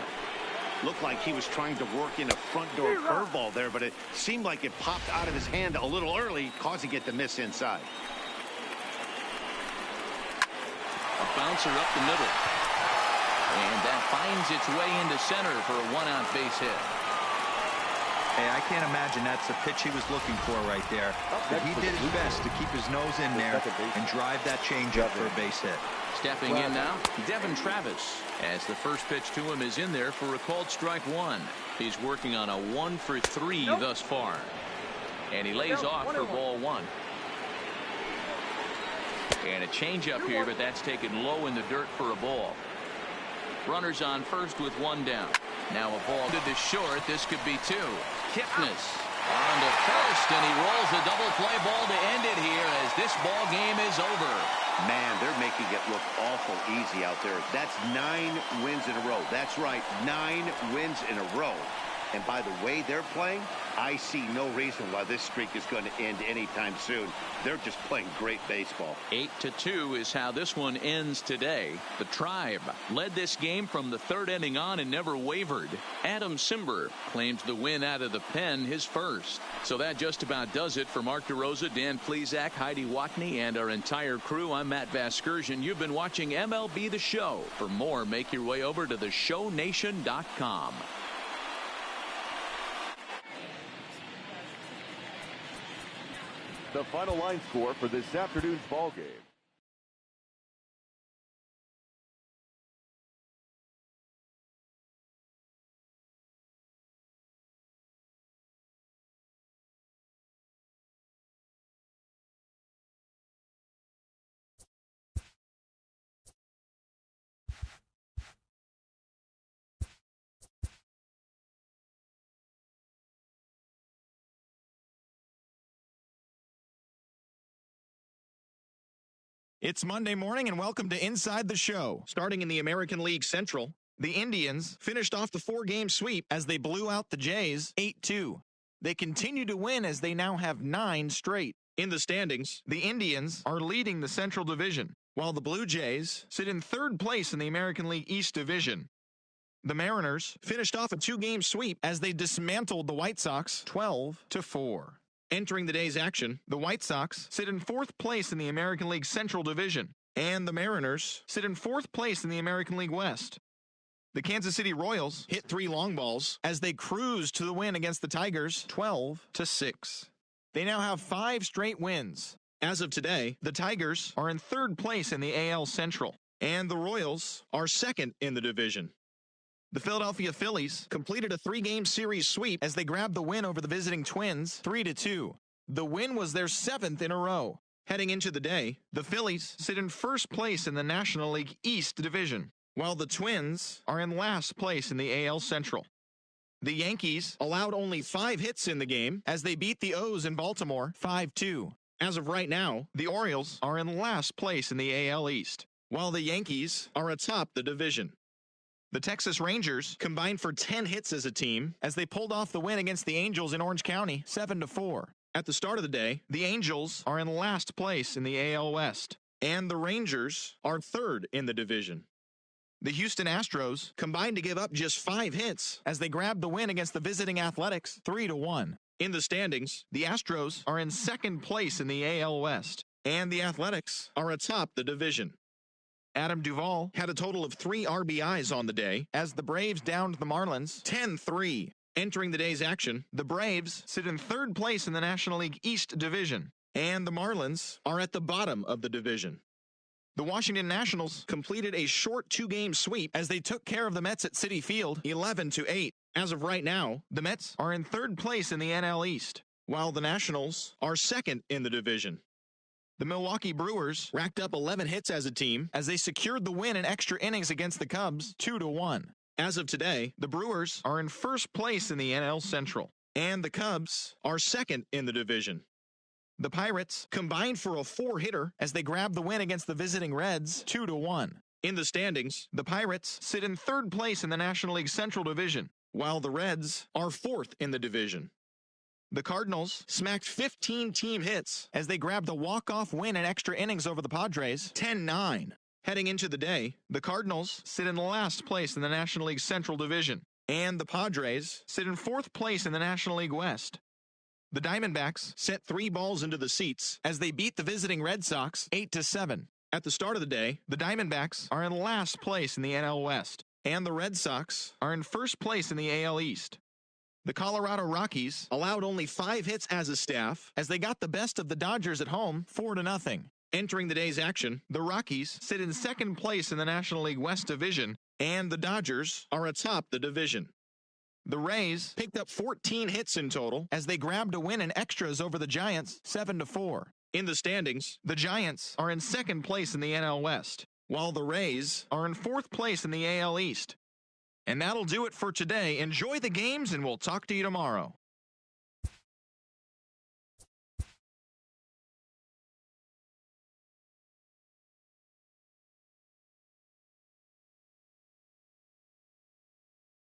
Looked like he was trying to work in a front door curveball there, but it seemed like it popped out of his hand a little early, causing it to miss inside. A bouncer up the middle. And that finds its way into center for a one-out base hit. Hey, I can't imagine that's the pitch he was looking for right there. But he did his best to keep his nose in there and drive that changeup for a base hit. Stepping in now, Devin Travis, as the first pitch to him is in there for a called strike one. He's working on a 1-for-3 thus far. And he lays off for ball one. And a changeup here, but that's taken low in the dirt for a ball. Runners on first with one down. Now a ball to the short. This could be two. Kipnis on to first, and he rolls a double play ball to end it here as this ball game is over. Man, they're making it look awful easy out there. That's 9 wins in a row. That's right, 9 wins in a row. And by the way they're playing, I see no reason why this streak is going to end anytime soon. They're just playing great baseball. 8-2 is how this one ends today. The Tribe led this game from the third inning on and never wavered. Adam Simber claims the win out of the pen, his first. So that just about does it for Mark DeRosa, Dan Plesac, Heidi Watney, and our entire crew. I'm Matt Vasgersian. You've been watching MLB The Show. For more, make your way over to theshownation.com. The final line score for this afternoon's ball game. It's Monday morning and welcome to Inside the Show. Starting in the American League Central, the Indians finished off the 4-game sweep as they blew out the Jays 8-2. They continue to win as they now have 9 straight. In the standings, the Indians are leading the Central Division, while the Blue Jays sit in 3rd place in the American League East Division. The Mariners finished off a 2-game sweep as they dismantled the White Sox 12-4. Entering the day's action, the White Sox sit in 4th place in the American League Central Division, and the Mariners sit in 4th place in the American League West. The Kansas City Royals hit 3 long balls as they cruised to the win against the Tigers 12-6. They now have 5 straight wins. As of today, the Tigers are in 3rd place in the AL Central, and the Royals are 2nd in the division. The Philadelphia Phillies completed a 3-game series sweep as they grabbed the win over the visiting Twins 3-2. The win was their 7th in a row. Heading into the day, the Phillies sit in 1st place in the National League East Division, while the Twins are in last place in the AL Central. The Yankees allowed only 5 hits in the game as they beat the O's in Baltimore 5-2. As of right now, the Orioles are in last place in the AL East, while the Yankees are atop the division. The Texas Rangers combined for 10 hits as a team as they pulled off the win against the Angels in Orange County 7-4. At the start of the day, the Angels are in last place in the AL West, and the Rangers are 3rd in the division. The Houston Astros combined to give up just 5 hits as they grabbed the win against the visiting Athletics 3-1. In the standings, the Astros are in 2nd place in the AL West, and the Athletics are atop the division. Adam Duvall had a total of 3 RBIs on the day as the Braves downed the Marlins 10-3. Entering the day's action, the Braves sit in 3rd place in the National League East Division, and the Marlins are at the bottom of the division. The Washington Nationals completed a short 2-game sweep as they took care of the Mets at Citi Field 11-8. As of right now, the Mets are in third place in the NL East, while the Nationals are second in the division. The Milwaukee Brewers racked up 11 hits as a team as they secured the win in extra innings against the Cubs 2-1. As of today, the Brewers are in first place in the NL Central, and the Cubs are second in the division. The Pirates combined for a 4-hitter as they grabbed the win against the visiting Reds 2-1. In the standings, the Pirates sit in third place in the National League Central Division, while the Reds are fourth in the division. The Cardinals smacked 15 team hits as they grabbed a walk-off win in extra innings over the Padres 10-9. Heading into the day, the Cardinals sit in last place in the National League Central Division, and the Padres sit in fourth place in the National League West. The Diamondbacks sent 3 balls into the seats as they beat the visiting Red Sox 8-7. At the start of the day, the Diamondbacks are in last place in the NL West, and the Red Sox are in first place in the AL East. The Colorado Rockies allowed only 5 hits as a staff as they got the best of the Dodgers at home 4-0. Entering the day's action, the Rockies sit in second place in the National League West Division, and the Dodgers are atop the division. The Rays picked up 14 hits in total as they grabbed a win in extras over the Giants 7-4. In the standings, the Giants are in second place in the NL West, while the Rays are in fourth place in the AL East. And that'll do it for today. Enjoy the games, and we'll talk to you tomorrow.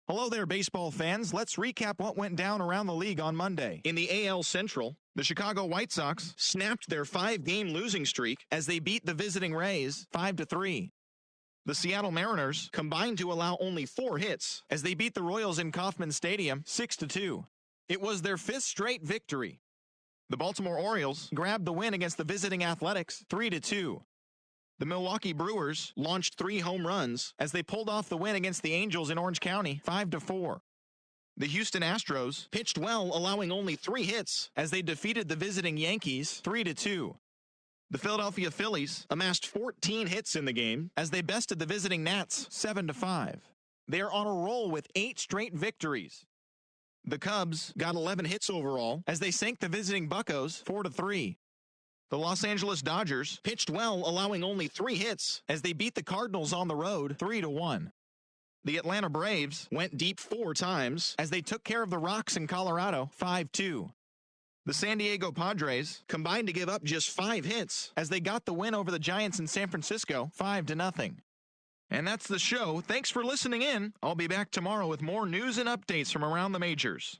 Hello there, baseball fans. Let's recap what went down around the league on Monday. In the AL Central, the Chicago White Sox snapped their 5-game losing streak as they beat the visiting Rays 5-3. The Seattle Mariners combined to allow only 4 hits as they beat the Royals in Kauffman Stadium 6-2. It was their 5th straight victory. The Baltimore Orioles grabbed the win against the visiting Athletics 3-2. The Milwaukee Brewers launched 3 home runs as they pulled off the win against the Angels in Orange County 5-4. The Houston Astros pitched well, allowing only 3 hits as they defeated the visiting Yankees 3-2. The Philadelphia Phillies amassed 14 hits in the game as they bested the visiting Nats 7-5. They are on a roll with 8 straight victories. The Cubs got 11 hits overall as they sank the visiting Buccos 4-3. The Los Angeles Dodgers pitched well, allowing only 3 hits as they beat the Cardinals on the road 3-1. The Atlanta Braves went deep 4 times as they took care of the Rocks in Colorado 5-2. The San Diego Padres combined to give up just 5 hits as they got the win over the Giants in San Francisco 5-0. And that's the show. Thanks for listening in. I'll be back tomorrow with more news and updates from around the majors.